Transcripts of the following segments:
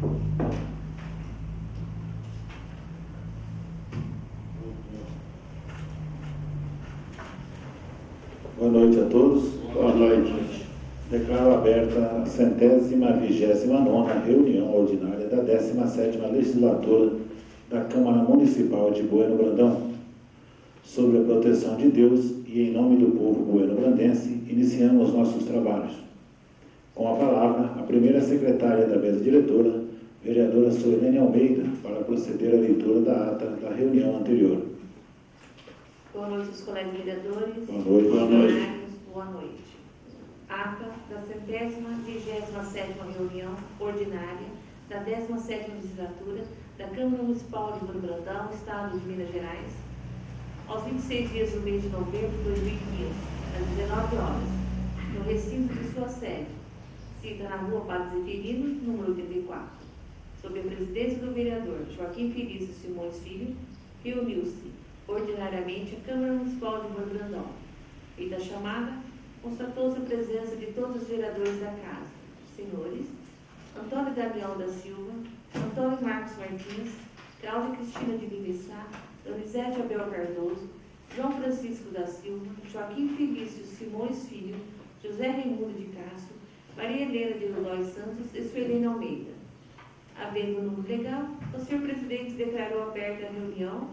Boa noite a todos. Boa noite. Declaro aberta a 129ª reunião ordinária da 17ª Legislatura da Câmara Municipal de Bueno Brandão. Sob a proteção de Deus e em nome do povo bueno-brandense, iniciamos nossos trabalhos. Com a palavra, a primeira secretária da mesa diretora, vereadora Suelene Almeida, para proceder à leitura da ata da reunião anterior. Boa noite aos colegas vereadores. Boa noite. Boa noite. Boa noite. Ata da 127ª reunião ordinária da 17ª Legislatura da Câmara Municipal de Bueno Brandão, Estado de Minas Gerais, aos 26 dias do mês de novembro de 2015, às 19 horas, no recinto de sua sede, cita na Rua Padre Zeferino, número 84, sob a presidência do vereador Joaquim Felício Simões Filho, reuniu-se ordinariamente a Câmara Municipal de Bueno Brandão. Feita a chamada, constatou-se a presença de todos os vereadores da casa, senhores Antônio Damião da Silva, Antônio Marcos Martins, Cláudia Cristina de Limissá, Donizete Abel Cardoso, João Francisco da Silva, Joaquim Felício Simões Filho, José Raimundo de Castro, Maria Helena de Godoy Santos e Suelene Almeida. Havendo o número legal, o senhor presidente declarou aberta a reunião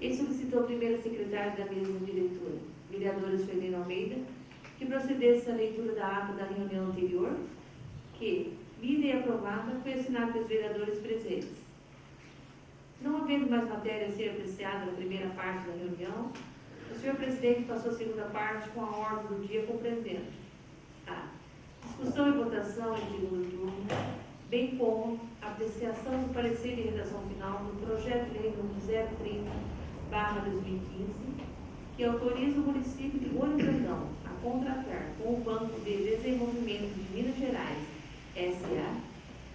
e solicitou a primeira secretária da mesa diretora, vereadora Suelene Almeida, que procedesse à leitura da ata da reunião anterior, que, lida e aprovada, foi assinada pelos vereadores presentes. Não havendo mais matéria a ser apreciada na primeira parte da reunião, o senhor presidente passou a segunda parte com a ordem do dia compreendendo a discussão e votação em segundo turno, bem como a apreciação do parecer de redação final do projeto de lei número 030/2015, que autoriza o município de Bueno Brandão a contratar com o Banco de Desenvolvimento de Minas Gerais, S.A.,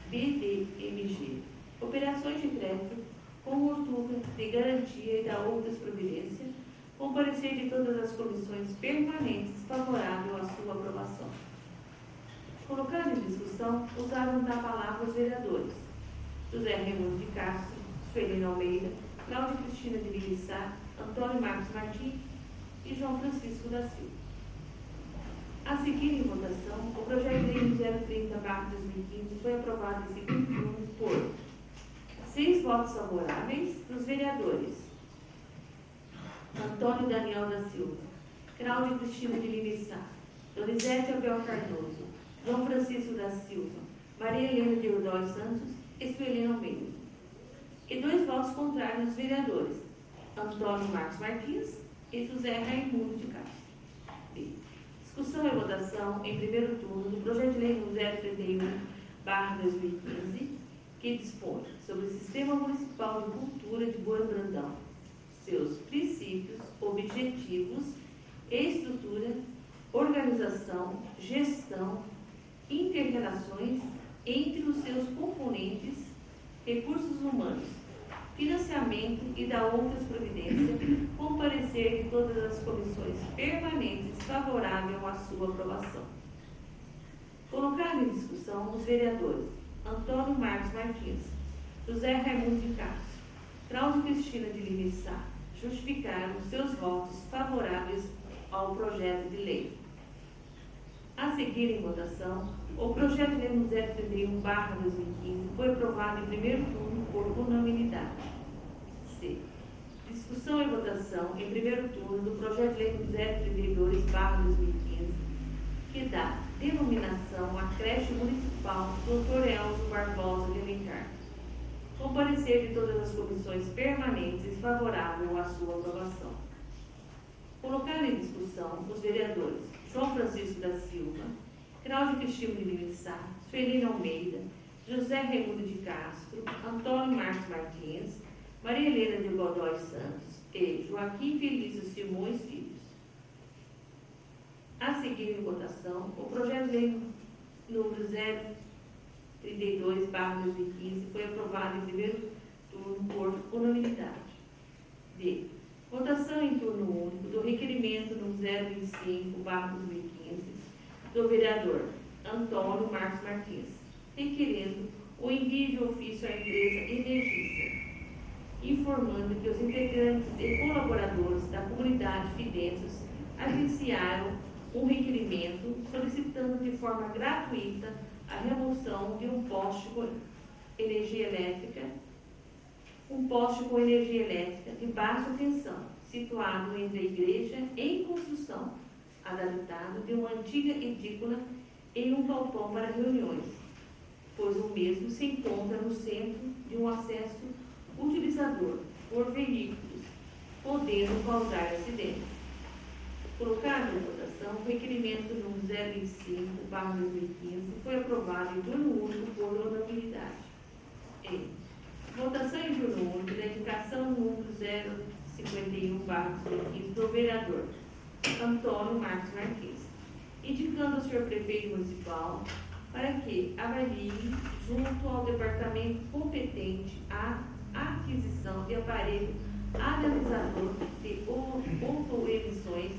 BDMG, operações de crédito, cobertura de garantia e da outras providências, com parecer de todas as comissões permanentes favorável à sua aprovação. Colocado em discussão, usaram da palavra os vereadores José Raimundo de Castro, Suelene Almeida, Cláudia Cristina de Limissá, Antônio Marcos Martins e João Francisco da Silva. A seguir em votação, o projeto de lei 030/2015 foi aprovado em segundo turno por 6 votos favoráveis dos vereadores Antônio Daniel da Silva, Cláudia Cristina de Limissá, Donizete Abel Cardoso, João Francisco da Silva, Maria Helena de Godoy Santos e Suelene Almeida. E 2 votos contrários dos vereadores Antônio Marcos Martins e José Raimundo de Castro. Discussão e votação em primeiro turno do projeto de lei 031/2015, que dispõe sobre o Sistema Municipal de Cultura de Bueno Brandão, seus princípios, objetivos, estrutura, organização, gestão, inter-relações entre os seus componentes, recursos humanos, financiamento e da outras providências, com parecer de todas as comissões permanentes favorável à sua aprovação. Colocado em discussão os vereadores Antônio Marcos Martins, José Raimundo de Castro, Cláudia Cristina de Limissá, justificaram seus votos favoráveis ao projeto de lei. A seguir em votação, o projeto de lei 031/2015 foi aprovado em primeiro turno por unanimidade. C. Discussão e votação em primeiro turno do projeto de lei 032/2015, que dá denominação à creche municipal Dr. Elzo Barbosa de Alencar, com parecer de todas as comissões permanentes favorável à sua aprovação. Colocado em discussão os vereadores João Francisco da Silva, Cláudia Cristina de Limissá, Suelene Almeida, José Raimundo de Castro, Antônio Marcos Martins, Maria Helena de Godoy Santos e Joaquim Felício Simões Filhos. A seguir em votação, o projeto de lei número 032/2015 foi aprovado em primeiro turno por unanimidade. D. Votação em turno único do requerimento número 025/2015 do vereador Antônio Marcos Martins, requerendo o envio de de ofício à empresa Energisa, informando que os integrantes e colaboradores da comunidade Fidensos agenciaram um requerimento solicitando de forma gratuita a remoção de um poste com energia elétrica de baixa tensão, situado entre a igreja em construção, adaptado de uma antiga edícula em um galpão para reuniões, pois o mesmo se encontra no centro de um acesso utilizador por veículos, podendo causar acidentes. Colocado em votação, o requerimento número 025/2015 foi aprovado em turno único por unanimidade. Votação em turno único da indicação número 051/2015 do vereador Antônio Marcos Marques, indicando ao senhor prefeito municipal para que avalie, junto ao departamento competente, a aquisição de aparelho analisador de autoemissões.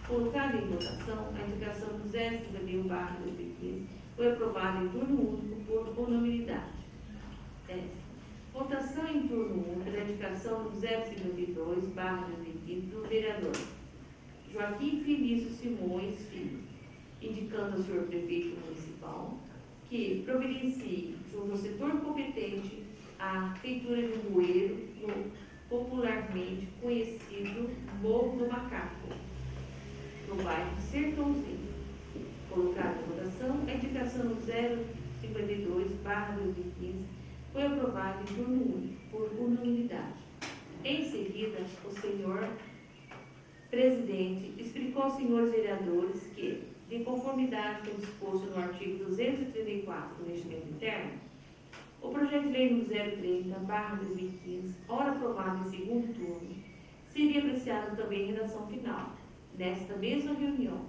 Colocada em votação, a indicação do 051/2015 foi aprovada em turno único por unanimidade. Votação em turno único da indicação do 052/2015 do vereador Joaquim Felício Simões Filho, indicando ao senhor prefeito municipal que providencie, junto ao setor competente, a feitura de um bueiro no popularmente conhecido Morro do Macaco, no bairro Sertãozinho. Colocada em votação, a indicação do 052/2015 foi aprovada em turno único, por unanimidade. Em seguida, o senhor presidente explicou aos senhores vereadores que, de conformidade com o disposto no artigo 234 do Regimento Interno, o projeto de lei número 030/2015, ora aprovado em segundo turno, seria apreciado também em redação final, nesta mesma reunião,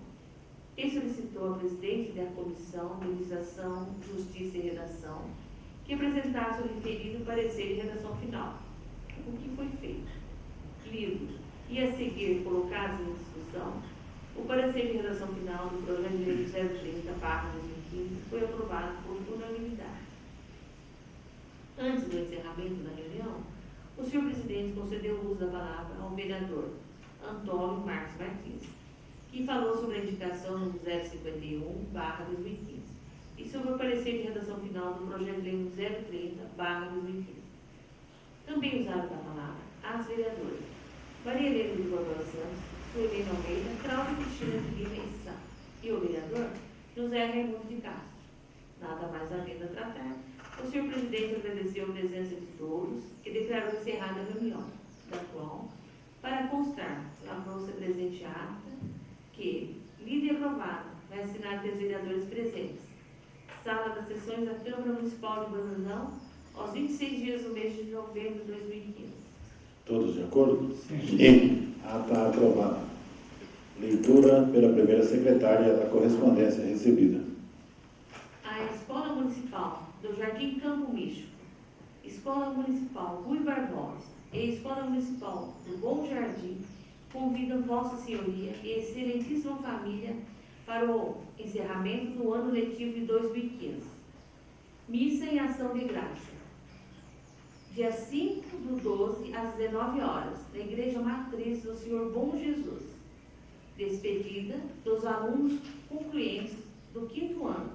e solicitou ao presidente da Comissão de Legislação, Justiça e Redação que apresentasse o referido parecer em redação final, o que foi feito. Lido e a seguir colocados em discussão, o parecer de redação final do projeto de lei 030/2015 foi aprovado por unanimidade. Antes do encerramento da reunião, o senhor presidente concedeu o uso da palavra ao vereador Antônio Marcos Martins, que falou sobre a indicação no 051/2015 e sobre o parecer de redação final do projeto de lei 030/2015. Também usaram da palavra as vereadoras Maria Helena de Borba Santos, Suelina Almeida, Cláudia Cristina de Lima e o vereador José Raimundo de Castro. Nada mais havendo a tratar, o senhor presidente agradeceu a presença de todos e declarou encerrada a reunião, da qual, para constar na nossa presente ata, que, lida e aprovada, vai assinar pelos vereadores presentes. Sala das sessões da Câmara Municipal de Brandão, aos 26 dias do mês de novembro de 2015. Todos de acordo? Sim. Ata aprovada. Leitura pela primeira secretária da correspondência recebida. A Escola Municipal do Jardim Campo Místico, Escola Municipal Rui Barbosa e Escola Municipal do Bom Jardim convidam Vossa Senhoria e excelentíssima família para o encerramento do ano letivo de 2015. Missa em ação de graça. Dia 5/12, às 19 horas, na Igreja Matriz do Senhor Bom Jesus. Despedida dos alunos concluentes do 5º ano,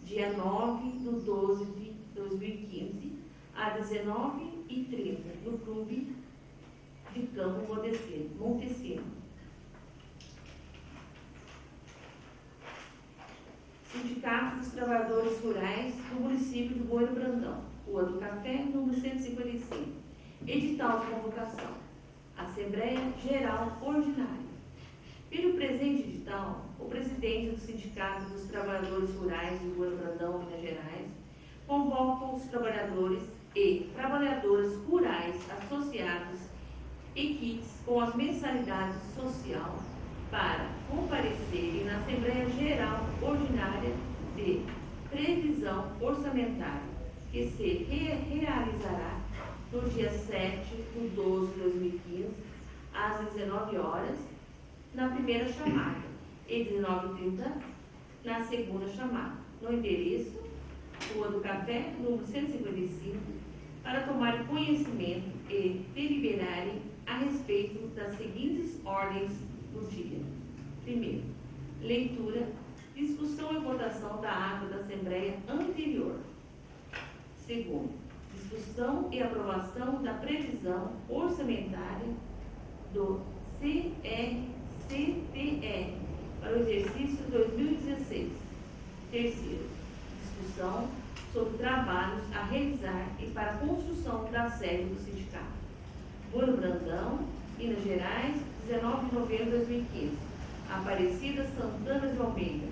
dia 9/12 de 2015, às 19h30, no Clube de Campo Montesino. Sindicato dos Trabalhadores Rurais do município de Bueno Brandão, Rua do Café, número 155. Edital de convocação. Assembleia Geral Ordinária. Pelo presente edital, o presidente do Sindicato dos Trabalhadores Rurais de Bueno Brandão, Minas Gerais, convoca os trabalhadores e trabalhadoras rurais associados e kits com as mensalidades social para comparecerem na Assembleia Geral Ordinária de Previsão Orçamentária, que se realizará no dia 7/12 de 2015, às 19 horas, na primeira chamada, e 19h30 na segunda chamada, no endereço Rua do Café, número 155, para tomar conhecimento e deliberarem a respeito das seguintes ordens do dia. Primeiro, leitura, discussão e votação da ata da Assembleia anterior. Segundo, discussão e aprovação da previsão orçamentária do CRCTR para o exercício 2016. Terceiro, discussão sobre trabalhos a realizar e para a construção da sede do sindicato. Bueno Brandão, Minas Gerais, 19 de novembro de 2015. Aparecida Santana de Almeida,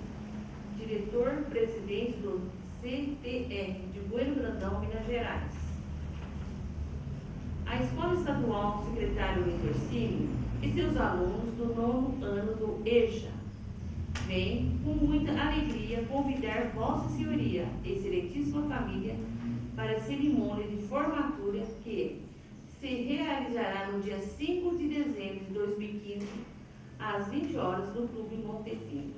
diretor-presidente do CTR de Bueno Brandão, Minas Gerais. A Escola Estadual Secretário Vitor Cine e seus alunos do 9º ano do EJA vem com muita alegria convidar Vossa Senhoria, excelentíssima família, para a cerimônia de formatura que se realizará no dia 5 de dezembro de 2015, às 20 horas, no Clube Montefino.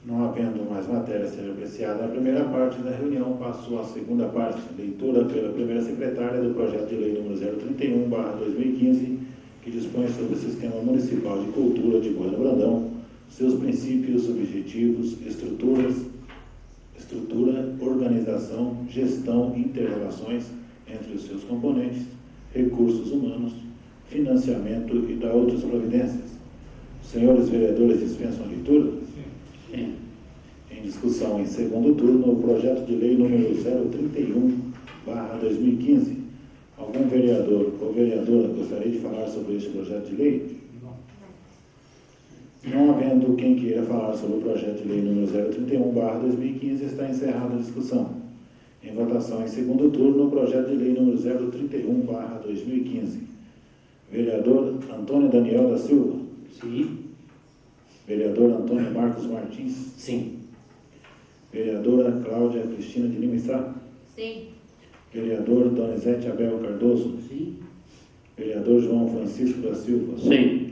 Não havendo mais matéria a ser apreciada, a primeira parte da reunião passou à segunda parte, leitura pela primeira secretária do projeto de lei número 031/2015, que dispõe sobre o Sistema Municipal de Cultura de Bueno Brandão, seus princípios, objetivos, estrutura, organização, gestão, inter-relações entre os seus componentes, recursos humanos, financiamento e da outras providências. Os senhores vereadores dispensam a leitura? Sim. Em discussão em segundo turno, o projeto de lei número 031/2015. Algum vereador ou vereadora gostaria de falar sobre este projeto de lei? Não havendo quem queira falar sobre o projeto de lei número 031/2015, está encerrada a discussão. Em votação em segundo turno, o projeto de lei número 031/2015. Vereador Antônio Daniel da Silva? Sim. Vereador Antônio Marcos Martins? Sim. Vereadora Cláudia Cristina de Lima Sá? Sim. Vereador Donizete Abel Cardoso? Sim. Vereador João Francisco da Silva? Sim.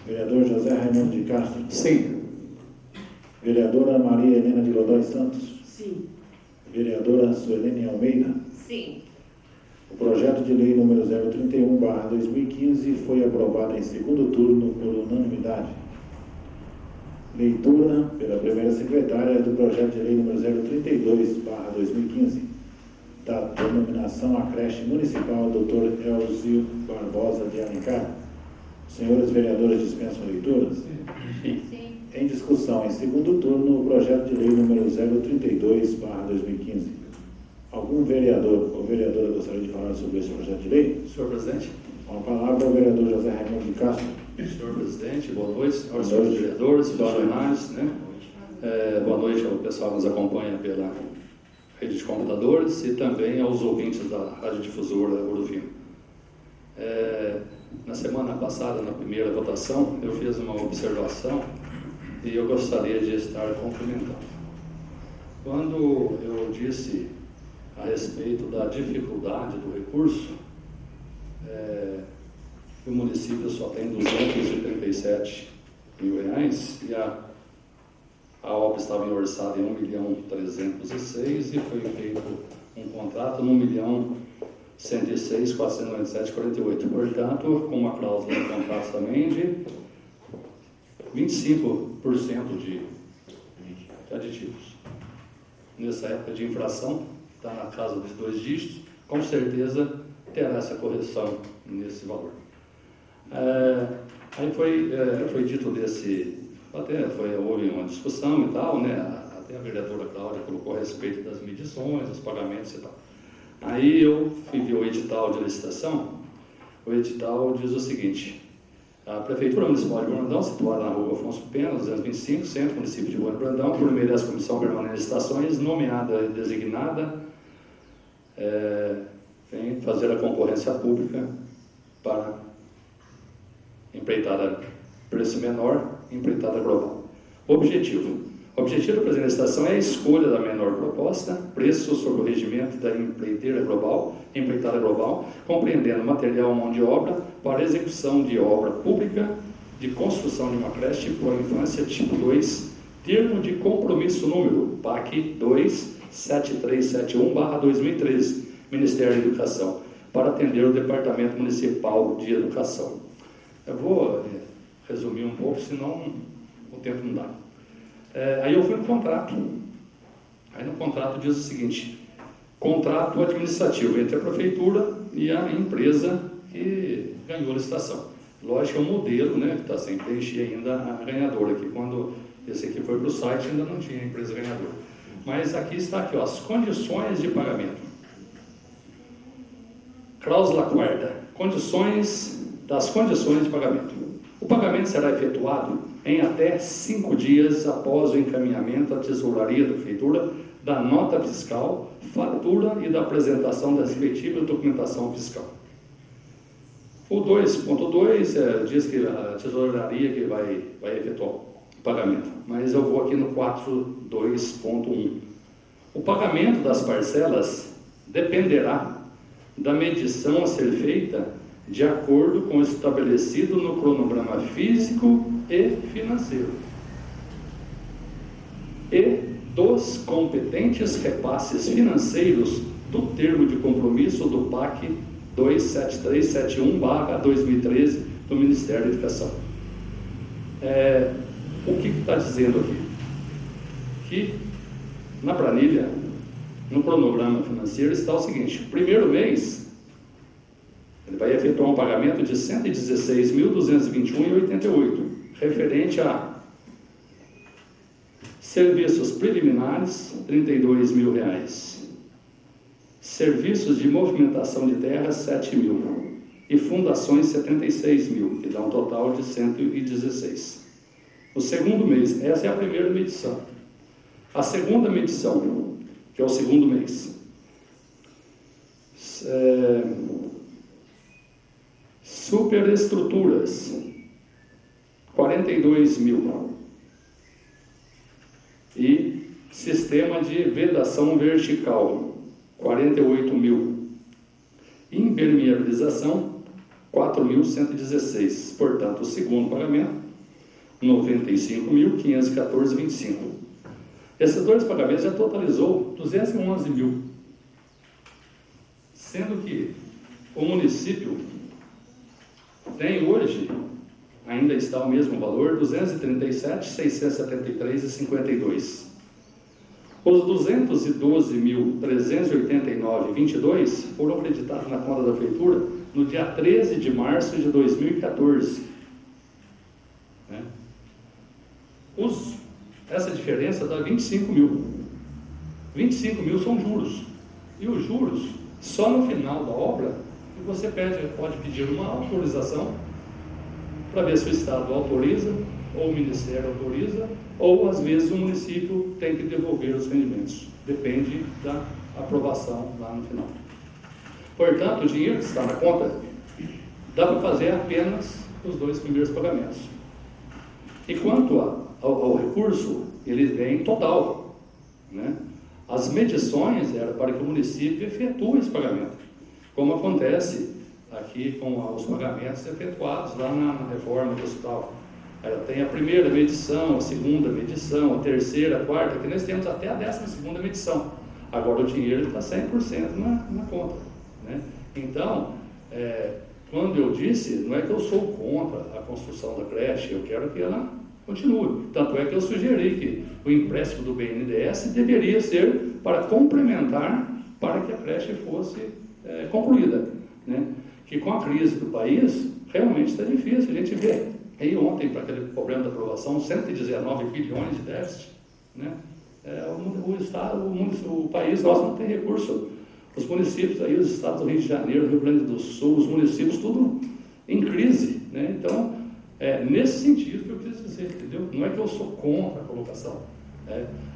Vereador José Raimundo de Castro? Sim. Vereadora Maria Helena de Godoy Santos? Sim. Vereadora Suelene Almeida? Sim. O projeto de lei número 031/2015 foi aprovado em segundo turno por unanimidade. Leitura pela primeira secretária do projeto de lei número 032/2015, da denominação à creche municipal Dr. Elzio Barbosa de Alencar. Senhores vereadores dispensam a leitura? Sim. Sim. Em discussão em segundo turno, o projeto de lei número 032/2015. Algum vereador ou vereadora gostaria de falar sobre esse projeto de lei? Senhor presidente. Com a palavra, o vereador José Raimundo de Castro. Senhor presidente, boa noite. Senhores vereadores, funcionários, né? Boa noite ao pessoal que nos acompanha pela rede de computadores e também aos ouvintes da Rádio Difusora Ouro Fino. Na semana passada, na primeira votação, eu fiz uma observação e eu gostaria de estar complementando. Quando eu disse a respeito da dificuldade do recurso, o município só tem R$237 mil e a obra estava orçada em 1.306.000 e foi feito um contrato no 1.106.497,48. Portanto, com uma cláusula de contrato também de 25% de aditivos. Nessa época de inflação, está na casa dos 2 dígitos, com certeza terá essa correção nesse valor. Aí foi dito houve uma discussão e tal, né? Até a vereadora Cláudia colocou a respeito das medições, dos pagamentos e tal. Aí eu fui ver o edital de licitação. O edital diz o seguinte: a Prefeitura Municipal de Bueno Brandão, situada na rua Afonso Pena, 225, centro, município de Bueno Brandão, por meio dessa Comissão Permanente de Licitações, nomeada e designada, vem fazer a concorrência pública para empreitada preço menor, empreitada global. Objetivo da presente licitação é a escolha da menor proposta, preço sobre o regimento da empreitada global, compreendendo material mão de obra para execução de obra pública de construção de uma creche para a infância tipo 2 termo de compromisso número PAC 27371/2013, Ministério da Educação, para atender o Departamento Municipal de Educação. Eu vou resumir um pouco, senão o tempo não dá. Aí eu fui no contrato. Aí no contrato diz o seguinte: contrato administrativo entre a prefeitura e a empresa que ganhou a licitação. Lógico, é um modelo, né, que está sem preencher ainda a ganhadora, que quando esse aqui foi para o site ainda não tinha a empresa ganhadora. Mas aqui está aqui, ó, as condições de pagamento. Cláusula 4ª, das condições de pagamento. O pagamento será efetuado em até 5 dias após o encaminhamento à tesouraria da prefeitura da nota fiscal, fatura e da apresentação da respectiva documentação fiscal. O 2.2 diz que a tesouraria que vai efetuar o pagamento, mas eu vou aqui no 4.2.1. O pagamento das parcelas dependerá da medição a ser feita de acordo com o estabelecido no cronograma físico e financeiro e dos competentes repasses financeiros do termo de compromisso do PAC 27371/2013 do Ministério da Educação. O que está dizendo aqui? Que na planilha, no cronograma financeiro, está o seguinte: primeiro mês, ele vai efetuar um pagamento de R$ 116.221,88, referente a serviços preliminares, R$ 32.000. Serviços de movimentação de terras, R$ 7.000. E fundações, R$ 76.000, que dá um total de R$ 116. O segundo mês, essa é a primeira medição. A segunda medição, que é o segundo mês. Superestruturas, R$ 42.000. E sistema de vedação vertical, R$ 48.000. Impermeabilização, R$ 4.116. Portanto, o segundo pagamento, R$ 95.514,25. Esses dois pagamentos já totalizou R$ 211.000. Sendo que o município tem hoje, ainda está o mesmo valor, R$ 237.673,52. Os R$ 212.389,22 foram acreditados na conta da prefeitura no dia 13 de março de 2014. Essa diferença dá 25.000. 25.000 são juros. E os juros, só no final da obra, que você pode pedir uma autorização para ver se o Estado autoriza, ou o Ministério autoriza, ou às vezes o município tem que devolver os rendimentos. Depende da aprovação lá no final. Portanto, o dinheiro que está na conta dá para fazer apenas os dois primeiros pagamentos. E quanto ao recurso, ele vem total, né? As medições eram para que o município efetue esse pagamento, como acontece aqui com os pagamentos efetuados lá na reforma do hospital. Tem a primeira medição, a segunda medição, a terceira, a quarta, que nós temos até a 12ª medição. Agora o dinheiro está 100% na conta, né? Então, quando eu disse, não é que eu sou contra a construção da creche, eu quero que ela continue. Tanto é que eu sugeri que o empréstimo do BNDES deveria ser para complementar para que a creche fosse concluída, né? Que com a crise do país, realmente está difícil. A gente vê aí ontem, para aquele problema da aprovação, 119 bilhões de déficit, né? O país nosso não tem recurso. Os municípios, aí, os estados do Rio de Janeiro, Rio Grande do Sul, os municípios, tudo em crise, né? Então, nesse sentido que eu quis dizer, entendeu? Não é que eu sou contra a colocação.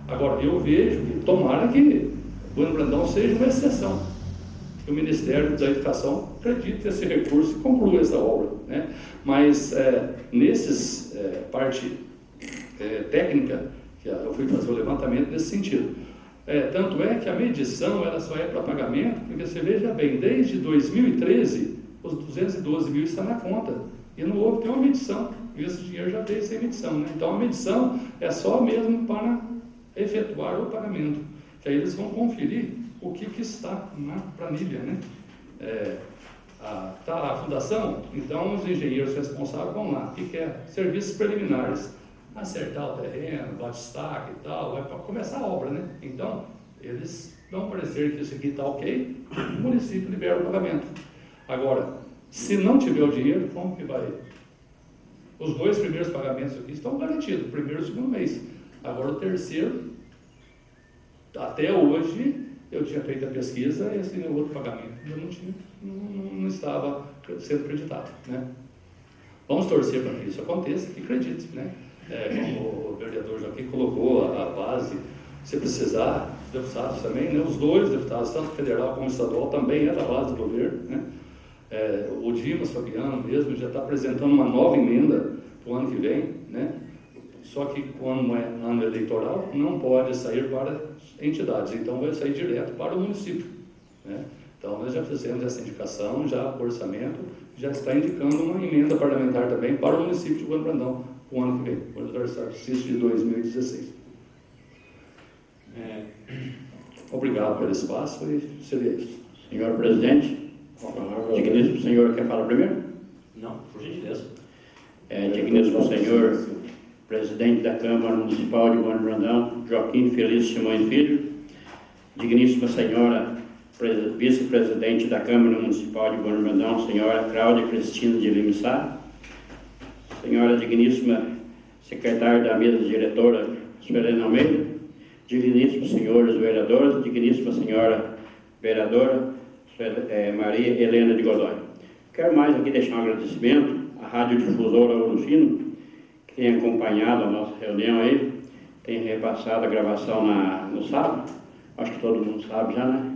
Agora, eu vejo que tomara que o Bueno Brandão seja uma exceção, que o Ministério da Educação acredite nesse recurso e conclua essa obra, né? Mas, parte técnica, que eu fui fazer o levantamento nesse sentido. Tanto é que a medição ela só é para pagamento, porque você veja bem, desde 2013, os 212.000 estão na conta. E não houve nenhuma medição, e esse dinheiro já veio sem medição, né? Então a medição é só mesmo para efetuar o pagamento, que aí eles vão conferir o que está na planilha, né? Tá a fundação, então os engenheiros responsáveis vão lá, o que é? Serviços preliminares, acertar o terreno, bate-staca e tal, vai para começar a obra, né? Então, eles dão parecer que isso aqui está ok, o município libera o pagamento. Agora, se não tiver o dinheiro, como que vai? Os 2 primeiros pagamentos aqui estão garantidos, o primeiro e o segundo mês. Agora o terceiro, até hoje, eu tinha feito a pesquisa e esse outro pagamento não estava sendo acreditado, né? Vamos torcer para que isso aconteça, que acredite, né? Como o vereador Joaquim colocou a base, se precisar, os deputados também, né? Os 2 deputados, tanto federal como estadual, também é da base do governo, né? O Dimas Fabiano mesmo já está apresentando uma nova emenda para o ano que vem, né? Só que quando é ano eleitoral, não pode sair para entidades, então vai sair direto para o município, né? Então nós já fizemos essa indicação, já o orçamento já está indicando uma emenda parlamentar também para o município de Bueno Brandão, o ano que vem, o exercício de 2016. Obrigado pelo espaço e seria isso. Senhor presidente, digníssimo senhor quer falar primeiro? Não, por gentileza. Digníssimo senhor presidente da Câmara Municipal de Bueno Brandão, Joaquim Felício Simões Filho, digníssima senhora vice-presidente da Câmara Municipal de Bueno Brandão, senhora Cláudia Cristina de Lima Sá, senhora digníssima secretária da mesa diretora, Suelena Almeida, digníssimos senhores vereadores, digníssima senhora vereadora Maria Helena de Godoy. Quero mais aqui deixar um agradecimento à Rádio Difusora Ouro Fino, que tem acompanhado a nossa reunião aí, tem repassado a gravação no sábado, acho que todo mundo sabe já, né?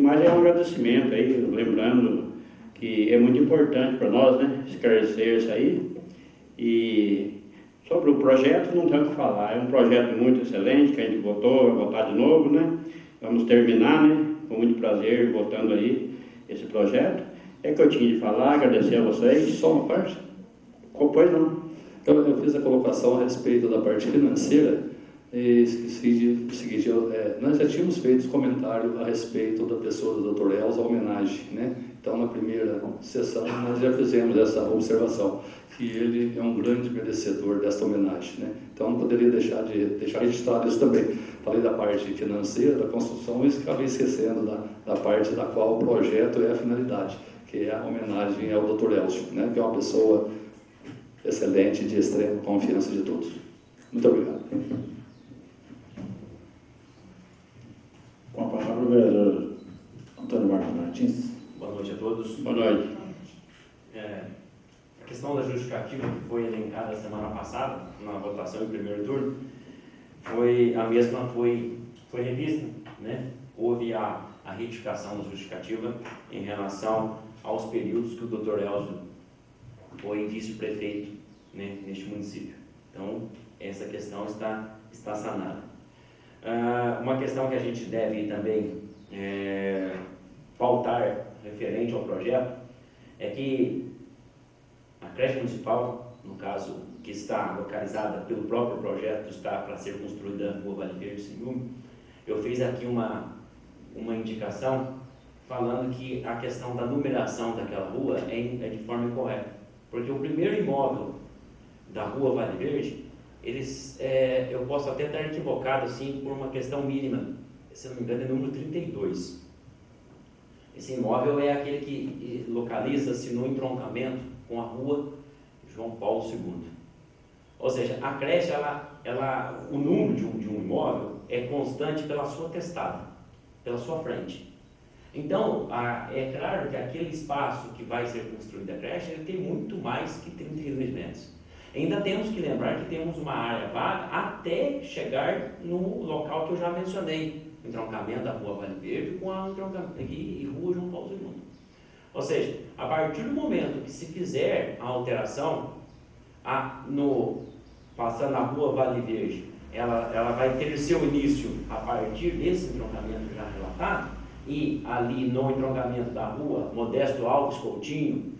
Mas é um agradecimento aí, lembrando que é muito importante para nós, né, esclarecer isso aí. E sobre o projeto não tem o que falar, é um projeto muito excelente, que a gente votou, vai votar de novo, né? Vamos terminar, né, com muito prazer, votando aí esse projeto. É que eu tinha de falar, agradecer a vocês. Só uma parte? Pois não. Eu fiz a colocação a respeito da parte financeira e esqueci de o seguinte, nós já tínhamos feito comentário a respeito da pessoa do Dr. Elza, a homenagem, né? Então, na primeira sessão, nós já fizemos essa observação, que ele é um grande merecedor dessa homenagem, né? Então, não poderia deixar registrado isso também. Falei da parte financeira, da construção, e acabei esquecendo da parte da qual o projeto é a finalidade, que é a homenagem ao Dr. Elcio, né? Que é uma pessoa excelente, de extrema confiança de todos. Muito obrigado. Com a palavra o vereador Antônio Marcos Martins. Boa noite a todos. Boa noite. A questão da justificativa que foi elencada semana passada, na votação em primeiro turno, a mesma foi revista, né? Houve a retificação da justificativa em relação aos períodos que o Dr. Elcio foi vice-prefeito, né, neste município. Então, essa questão está sanada. Uma questão que a gente deve também pautar referente ao projeto é que a creche municipal, no caso, que está localizada pelo próprio projeto, está para ser construída na Rua Vale Verde, Senhume, eu fiz aqui uma indicação falando que a questão da numeração daquela rua é de forma incorreta, porque o primeiro imóvel da Rua Vale Verde, eu posso até estar equivocado assim por uma questão mínima, se não me engano é número 32. Esse imóvel é aquele que localiza-se no entroncamento com a Rua João Paulo II. Ou seja, a creche, o número de um imóvel é constante pela sua testada, pela sua frente. Então, é claro que aquele espaço que vai ser construído a creche, ele tem muito mais que 32 metros. Ainda temos que lembrar que temos uma área vaga até chegar no local que eu já mencionei, o entroncamento da Rua Vale Verde com a entroncamento e Rua João Paulo II. Ou seja, a partir do momento que se fizer a alteração, passando a Rua Vale Verde, ela vai ter seu início a partir desse entroncamento já relatado, e ali no entroncamento da Rua Modesto Alves Coutinho,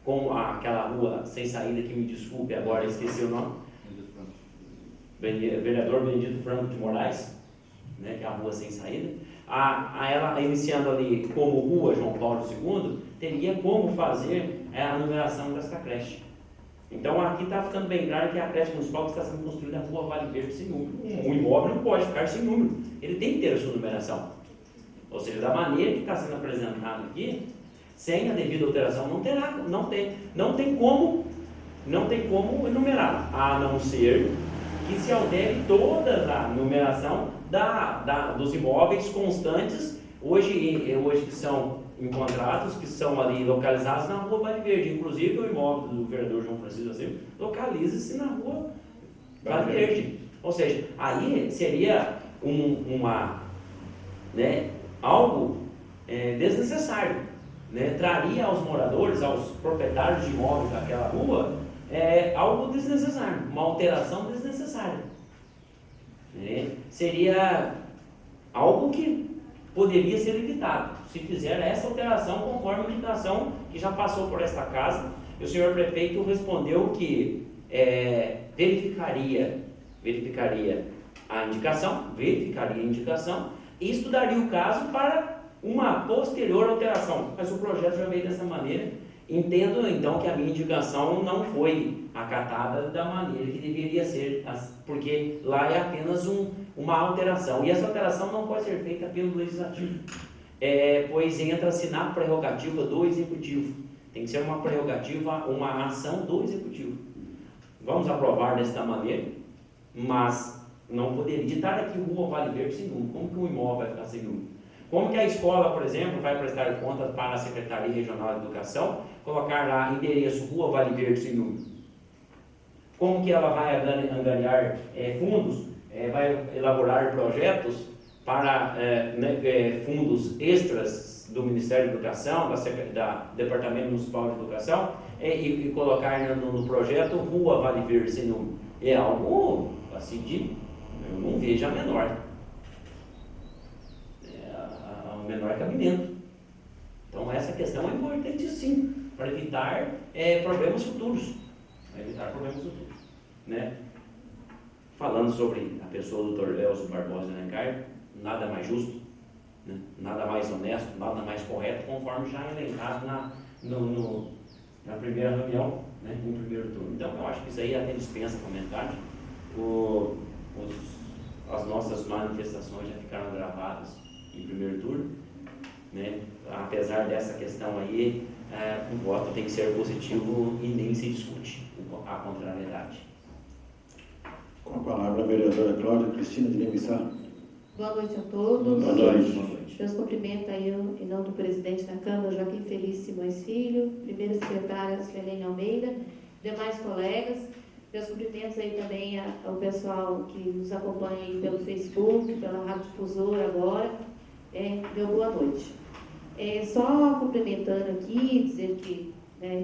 como aquela rua sem saída, que me desculpe agora, esqueci o nome, vereador Benedito Franco de Moraes, né, que é a rua sem saída, ela iniciando ali como rua João Paulo II, teria como fazer a numeração desta creche. Então aqui está ficando bem claro que a creche municipal está sendo construída na rua Vale Verde sem número. O imóvel não pode ficar sem número, ele tem que ter a sua numeração. Ou seja, da maneira que está sendo apresentado aqui, sem a devida alteração, não tem como enumerar, a não ser que se altere toda a numeração dos imóveis constantes, hoje que são encontrados, que são ali localizados na rua Vale Verde. Inclusive o imóvel do vereador João Francisco assim, localiza-se na rua Vale Verde. Ou seja, aí seria algo desnecessário, né? Traria aos moradores, aos proprietários de imóveis daquela rua, algo desnecessário, uma alteração desnecessária. Seria algo que poderia ser evitado se fizer essa alteração conforme a indicação que já passou por esta casa. E o senhor prefeito respondeu que verificaria a indicação e estudaria o caso para uma posterior alteração. Mas o projeto já veio dessa maneira. Entendo então que a minha indicação não foi acatada da maneira que deveria ser, porque lá é apenas uma alteração, e essa alteração não pode ser feita pelo Legislativo, pois entra-se na prerrogativa do Executivo. Tem que ser uma prerrogativa, uma ação do Executivo. Vamos aprovar desta maneira, mas não poderia estar aqui Rua Vale Verde sem número. Como que um imóvel vai ficar sem número? Como que a escola, por exemplo, vai prestar contas para a Secretaria Regional de Educação, colocar lá endereço Rua Vale Verde sem número? Como que ela vai angariar fundos, vai elaborar projetos para fundos extras do Ministério da Educação, da Departamento Municipal de Educação, e colocar no projeto Rua Vale Verde sem número? É algo assim eu não vejo a menor cabimento. Então essa questão é importante sim, para evitar problemas futuros. Né? Falando sobre a pessoa do Dr. Lélcio Barbosa Alencar, nada mais justo, né? Nada mais honesto, nada mais correto, conforme já elencado na primeira reunião, né? No primeiro turno. Então eu acho que isso aí até dispensa comentário. As nossas manifestações já ficaram gravadas em primeiro turno, né? Apesar dessa questão aí, o voto tem que ser positivo e nem se discute a contrariedade. Com a palavra a vereadora Cláudia Cristina de Limissá. Boa noite a todos. Boa noite. Meus cumprimentos aí em nome do presidente da Câmara, Joaquim Felício Simões Filho, primeira secretária Suelene Almeida, demais colegas. Meus cumprimentos aí também ao pessoal que nos acompanha aí pelo Facebook, pela Rádio Difusora agora. Meu boa noite. Só complementando aqui, dizer que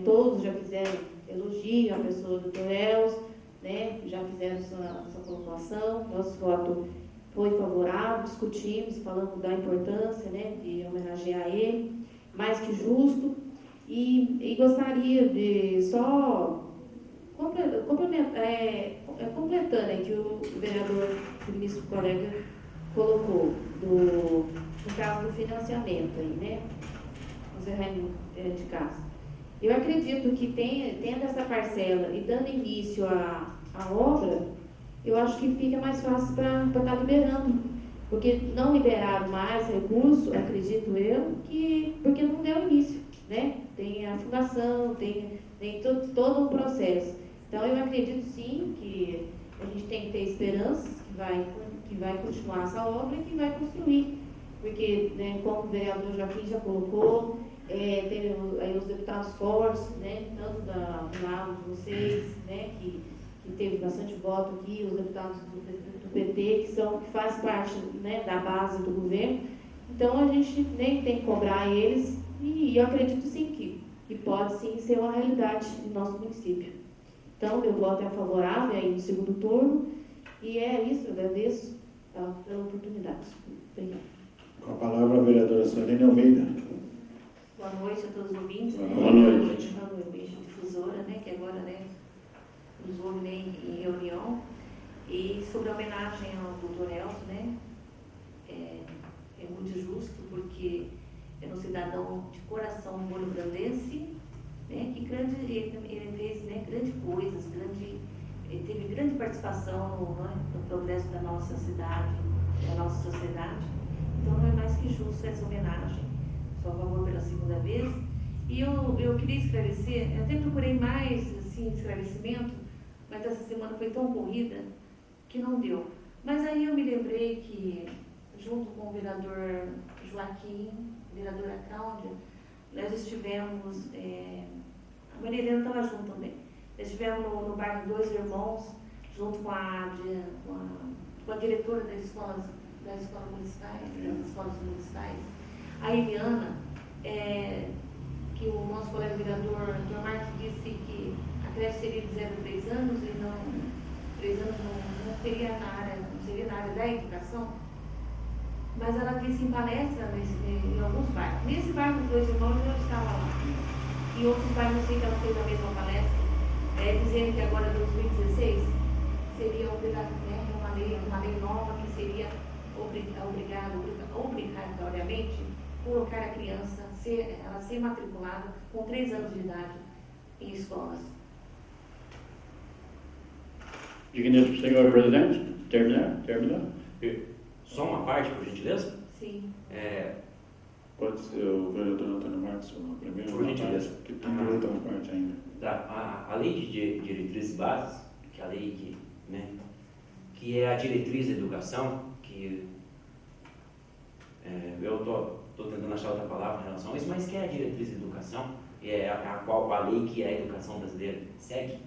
todos já fizeram elogio à pessoa do Dr. Elcio, né, já fizeram sua colocação, nosso voto foi favorável, discutimos, falando da importância, né, de homenagear ele, mais que justo, e gostaria de só completando aí que o vereador, o ministro colega, colocou no caso do financiamento aí, né, o Zé Raimundo de Castro. Eu acredito que tendo essa parcela e dando início à obra, eu acho que fica mais fácil para estar liberando, porque não liberaram mais recurso, acredito eu, porque não deu início, né? Tem a fundação, tem todo um processo. Então eu acredito sim que a gente tem que ter esperança que vai continuar essa obra e que vai construir, porque, né, como o vereador Joaquim já colocou, tem aí os deputados fortes, né, tanto do lado de vocês, né, que teve bastante voto aqui, os deputados do PT, que faz parte, né, da base do governo. Então a gente nem tem que cobrar eles, e eu acredito sim que pode sim ser uma realidade no nosso município. Então meu voto é favorável aí no segundo turno, e é isso, eu agradeço pela oportunidade. Obrigada. Com a palavra a vereadora Suelene Almeida. Boa noite a todos os ouvintes. Boa noite. Boa noite. agora, né, nos ouve, né, em reunião, e sobre a homenagem ao Dr. Nelson, né, é muito justo, porque é um cidadão de coração bolho-brandense, né, que ele fez, né, grandes coisas, ele teve grande participação no progresso da nossa cidade, da nossa sociedade. Então não é mais que justo essa homenagem. Sou a favor pela segunda vez. E eu queria esclarecer, eu até procurei mais assim, esclarecimento, mas essa semana foi tão corrida que não deu. Mas aí eu me lembrei que, junto com o vereador Joaquim, vereadora Cláudia, nós estivemos, a Maria Helena estava junto também, nós estivemos no bairro Dois Irmãos, junto com a diretora das escolas municipais, a Eliana, que o nosso colega vereador, Dr. Marcos, disse que a creche seria de 0 a 3 anos e 3 anos não seria na área da educação, mas ela disse em palestra em alguns bairros. Nesse bairro dos Dois Irmãos eu estava lá. Em outros bairros eu sei que ela fez a mesma palestra, dizendo que agora 2016 seria uma lei nova que seria obrigatoriamente colocar a criança, ela ser matriculada com 3 anos de idade em escolas. Digníssimo senhor presidente, terminar. Só uma parte, por gentileza? Sim. Pode ser o vereador Antônio Marcos, primeiro, Por gentileza. Que tem direito a uma parte ainda. A lei de diretrizes básicas, que é a lei que é a diretriz da educação, que eu estou tentando achar outra palavra em relação a isso, mas que é a diretriz da educação, é a qual a lei que a educação brasileira segue,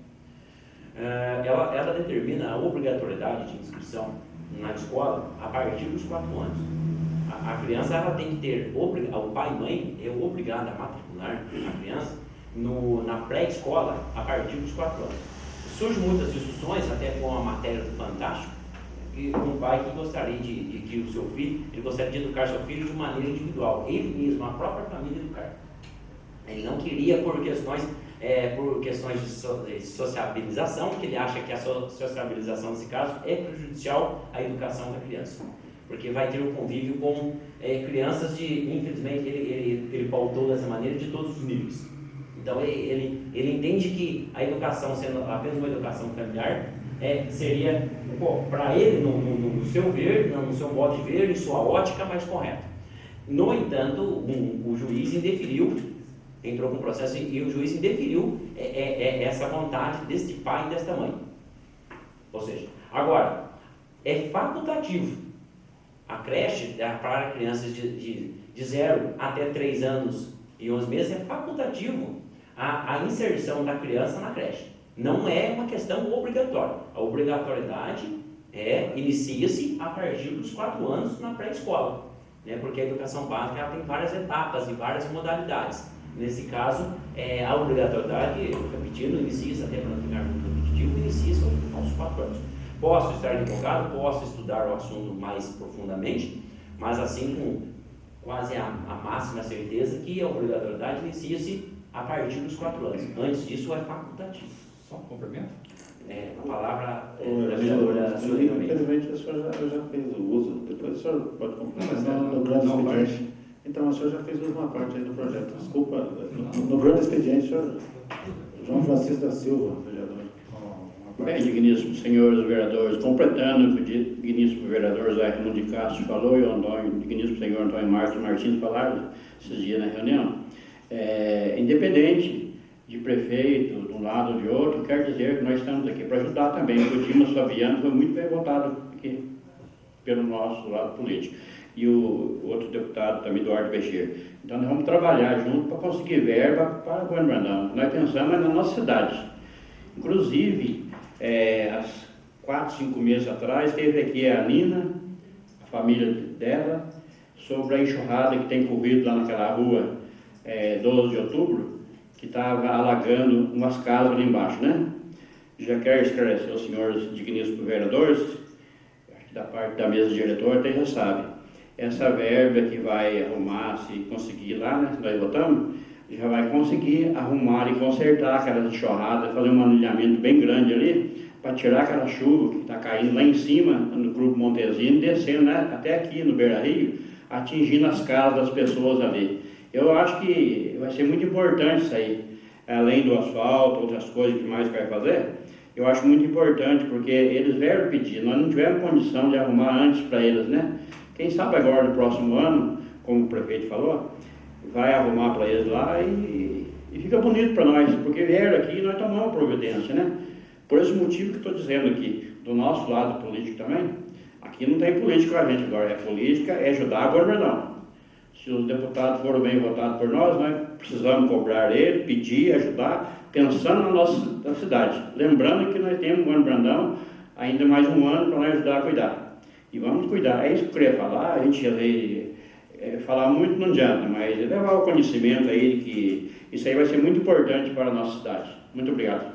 ela determina a obrigatoriedade de inscrição na escola a partir dos 4 anos. A criança ela tem que ter, o pai e mãe é obrigado a matricular a criança na pré-escola a partir dos 4 anos. Surgem muitas discussões, até com a matéria do Fantástico, e um pai que gostaria de que o seu filho, ele gostaria de educar seu filho de maneira individual, ele mesmo, a própria família educar. Ele não queria por questões de sociabilização, porque ele acha que a sociabilização nesse caso é prejudicial à educação da criança, porque vai ter um convívio com crianças infelizmente ele pautou dessa maneira de todos os níveis. Então ele entende que a educação, sendo apenas uma educação familiar, seria, para ele, no seu ver, no seu modo de ver, em sua ótica, mais correta. No entanto, o juiz entrou com o processo e o juiz indeferiu essa vontade deste pai e desta mãe. Ou seja, agora, é facultativo. A creche, para crianças de 0 até 3 anos e 11 meses, é facultativo a inserção da criança na creche. Não é uma questão obrigatória. A obrigatoriedade inicia-se a partir dos 4 anos na pré-escola, né? Porque a educação básica ela tem várias etapas e várias modalidades. Nesse caso, a obrigatoriedade, repetindo, inicia-se, até para não ficar muito repetitivo, inicia-se aos 4 anos. Posso estar equivocado, posso estudar o assunto mais profundamente, mas assim com quase a máxima certeza que a obrigatoriedade inicia-se a partir dos 4 anos. Antes disso é facultativo. Só um complemento? A palavra da vereadora Sueli. Infelizmente o senhor já fez o uso, depois o senhor pode complementar no grande expediente. Então o senhor já fez uma parte aí do projeto. Desculpa, no grande expediente, senhor João Francisco da Silva, vereador. Bem, digníssimos senhores vereadores, completando o que o digníssimo vereador José Raimundo de Castro falou e o digníssimo senhor Antônio Marcos Martins falaram esses dias na reunião, independente de prefeito, de um lado ou de outro, quer dizer que nós estamos aqui para ajudar também. O Dimas Fabiano foi muito bem votado aqui pelo nosso lado político. E o outro deputado também, Eduardo Becher. Então nós vamos trabalhar junto para conseguir verba para o Bueno Brandão. Nós pensamos na nossa cidade. Inclusive, há 4, 5 meses atrás, teve aqui a Nina, a família dela, sobre a enxurrada que tem corrido lá naquela rua 12 de outubro, que estava alagando umas casas ali embaixo, né? Já quero esclarecer aos senhores digníssimos vereadores, acho que da parte da mesa diretora até já sabe, essa verba que vai arrumar, se conseguir lá, né, nós votamos, já vai conseguir arrumar e consertar aquela enxurrada, fazer um alinhamento bem grande ali, para tirar aquela chuva que está caindo lá em cima, no Grupo Montezino, descendo, né, até aqui no Beira Rio, atingindo as casas das pessoas ali. Eu acho que vai ser muito importante isso aí, além do asfalto, outras coisas que mais vai fazer. Eu acho muito importante, porque eles vieram pedir, nós não tivemos condição de arrumar antes para eles, né? Quem sabe agora, no próximo ano, como o prefeito falou, vai arrumar para eles lá e fica bonito para nós, porque vieram aqui e nós tomamos providência, né? Por esse motivo que estou dizendo aqui, do nosso lado político também, aqui não tem política com a gente agora, é política, é ajudar o governador. Se os deputados foram bem votados por nós, nós precisamos cobrar ele, pedir, ajudar, pensando na nossa cidade. Lembrando que nós temos, Bueno Brandão, ainda mais um ano para nós ajudar a cuidar. E vamos cuidar. É isso que eu queria falar, a gente falar muito não adianta, mas levar o conhecimento aí que isso aí vai ser muito importante para a nossa cidade. Muito obrigado.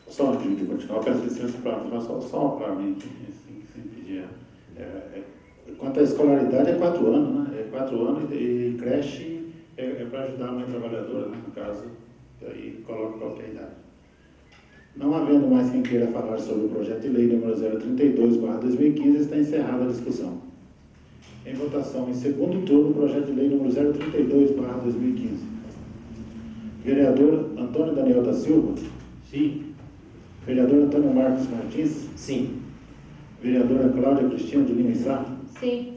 Só antes de continuar, peço licença para falar só para mim, sem pedir. Quanto à escolaridade, é 4 anos, né? É 4 anos e creche é para ajudar a mãe trabalhadora, né? No caso, aí coloca qualquer idade. Não havendo mais quem queira falar sobre o projeto de lei número 032/2015, está encerrada a discussão. Em votação, em segundo turno, o projeto de lei número 032/2015. Vereador Antônio Daniel da Silva? Sim. Vereador Antônio Marcos Martins? Sim. Vereadora Cláudia Cristina de Lima Sá? Sim.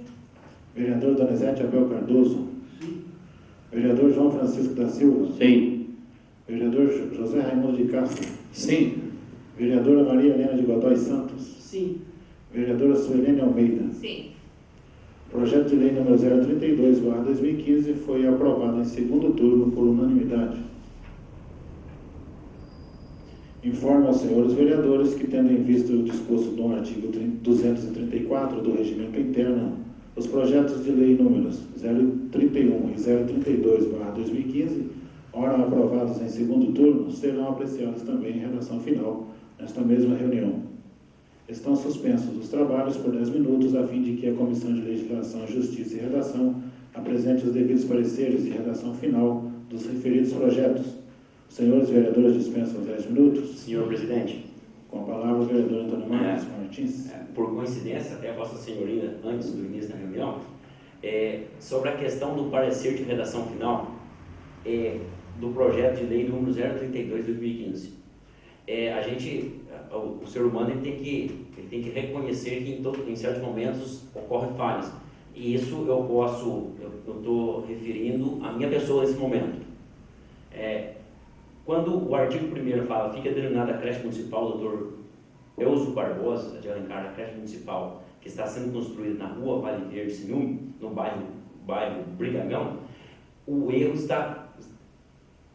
Vereador Donizete Abel Cardoso? Sim. Vereador João Francisco da Silva? Sim. Vereador José Raimundo de Castro? Sim. Vereadora Maria Helena de Godoy Santos? Sim. Vereadora Suelene Almeida? Sim. Projeto de lei número 032/2015 foi aprovado em segundo turno por unanimidade. Informo aos senhores vereadores que, tendo em vista o disposto no artigo 234 do Regimento Interno, os projetos de lei números 031 e 032/2015, ora aprovados em segundo turno, serão apreciados também em redação final nesta mesma reunião. Estão suspensos os trabalhos por 10 minutos, a fim de que a Comissão de Legislação, Justiça e Redação apresente os devidos pareceres e redação final dos referidos projetos. Os senhores vereadores dispensam os 10 minutos. Senhor presidente. Com a palavra, o vereador Antônio Marcos Martins. Por coincidência, até Vossa Senhoria, antes do início da reunião, sobre a questão do parecer de redação final do projeto de lei número 032/2015. O ser humano ele tem que reconhecer que em certos momentos ocorrem falhas. E isso eu estou referindo à minha pessoa nesse momento. Quando o artigo 1º fala, fica denominada a creche municipal Dr. Elzo Barbosa de Alencar, a creche municipal que está sendo construída na rua Vale Verde, Ciúme, no bairro Brigagão,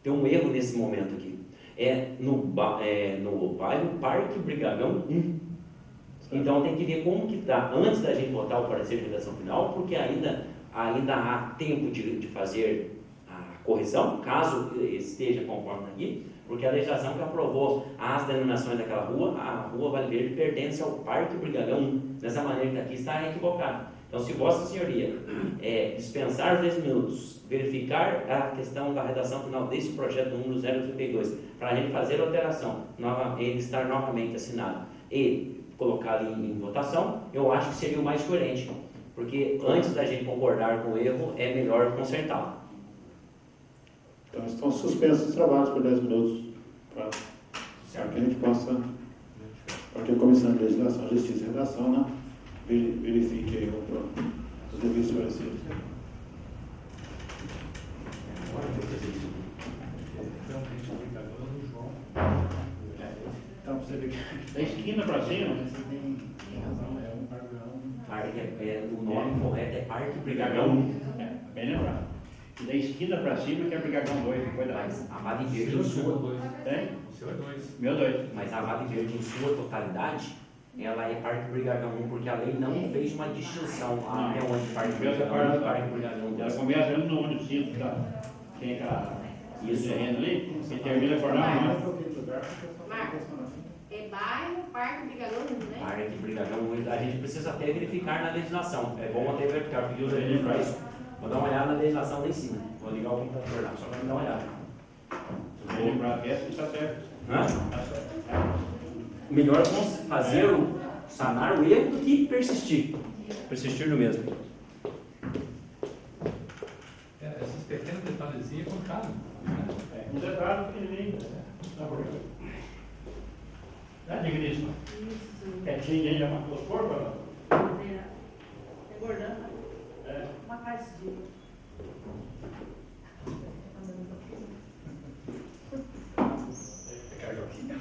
tem um erro nesse momento aqui. No bairro Parque Brigagão 1. Então tem que ver como que está, antes da gente votar o parecer de redação final, porque ainda há tempo de fazer a correção, caso esteja conforme aqui, porque a legislação que aprovou as denominações daquela rua, a rua Vale Verde pertence ao Parque Brigagão 1. Dessa maneira que aqui está equivocado. Então, se Vossa Senhoria dispensar os 10 minutos, verificar a questão da redação final desse projeto número 032, para a gente fazer a alteração, ele estar novamente assinado e colocar ali em votação, eu acho que seria o mais coerente, porque antes da gente concordar com o erro, é melhor consertá-lo. Então, estão suspensos os trabalhos por 10 minutos, para que a gente possa, para que a Comissão de Legislação, Justiça e Redação, né, verifique aí os devidos pareceres. Então, você vê que da esquina para cima, você tem razão, é um Brigagão. O nome correto é Parque Brigagão 1. Bem lembrado. E da esquina para cima que é Brigagão 2, depois da... Mas a Vale Verde em sua... Tem? O seu é 2. Meu 2. Mas a Vale Verde em sua totalidade, ela é Parque Brigagão 1, porque a lei não fez uma distinção até onde Parque Brigagão 1 e Parque Brigagão 2. Ela começa ali no município, tá? Tem aquela... Isso. Terreno ali, e termina por lá, né? Marcos, é bairro, Parque Brigagão 1, né? Parque Brigagão 1, a gente precisa até verificar na legislação. É bom até verificar, porque os para isso. Vou dar uma olhada na legislação lá em cima. Vou ligar o computador lá, só para me dar uma olhada. Vou lembrar que essa está certo. Hã? O melhor é fazer sanar o erro do que persistir. Persistir no mesmo. Esses pequenos detalhezinhos são caros. Um detalhe pequenininho. Né, digníssima? Quietinho aí, já matou os corpos? Engordando. É. Uma parte de. Carioquinha.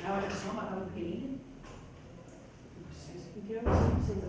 A hora que só matava pequenininha. Então, não sei se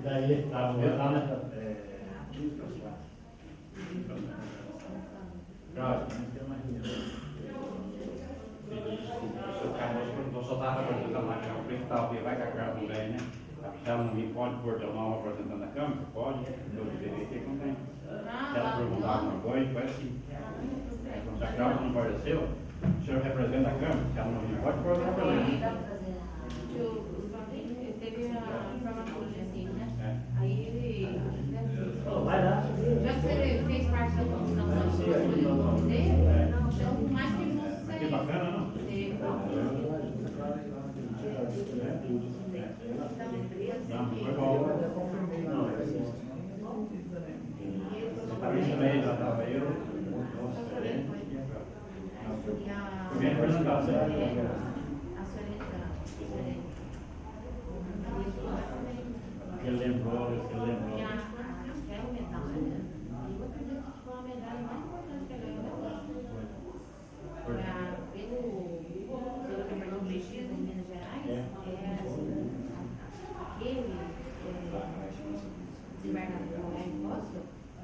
Daí, lá nessa. O Carlos perguntou se eu estava representando a Câmara Principal, porque vai que a Câmara não vem, né? Ela não me pode pôr teu nome representando a Câmara? Pode, eu deveria ter contém. Se ela perguntar alguma coisa, vai sim. Se a Câmara não apareceu, o senhor representa a Câmara? Se ela não me pode pôr, não representa. Teve a informação assim, né? É. Aí ele. Vai lá. Já que ele fez parte da comissão da escolha dele, então mais que ele não Mas que sei. bacana, não? Não, foi bom. Também já estava eu. Foi bem apresentado, Ele lembrou.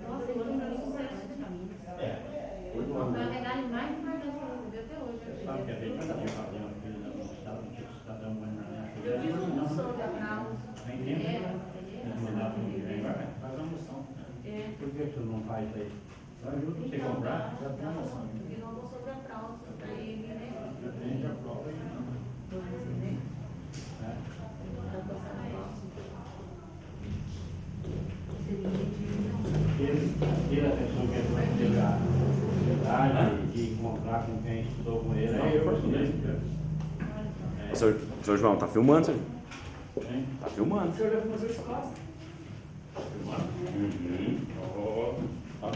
Nossa, ele não sucesso de caminho. Foi a medalha mais importante que eu recebi até hoje. Sabe que a gente está fazendo aquilo no estado de cidadão, Eu não sou de aplauso. nem tempo. Eles mandaram para o vem, vai, faz uma moção. Por que você não faz isso aí? Só ajuda você a comprar. Já tem a moção. Eu não vou sobre aplauso. Daí, né? Já tem, já prova aí. Seria de ele, a pessoa que é da sociedade, de encontrar com quem estudou com ele, é eu estudei. O senhor João, tá filmando, senhor? Tá filmando. O senhor já fez esse caso? Tá filmando? Tá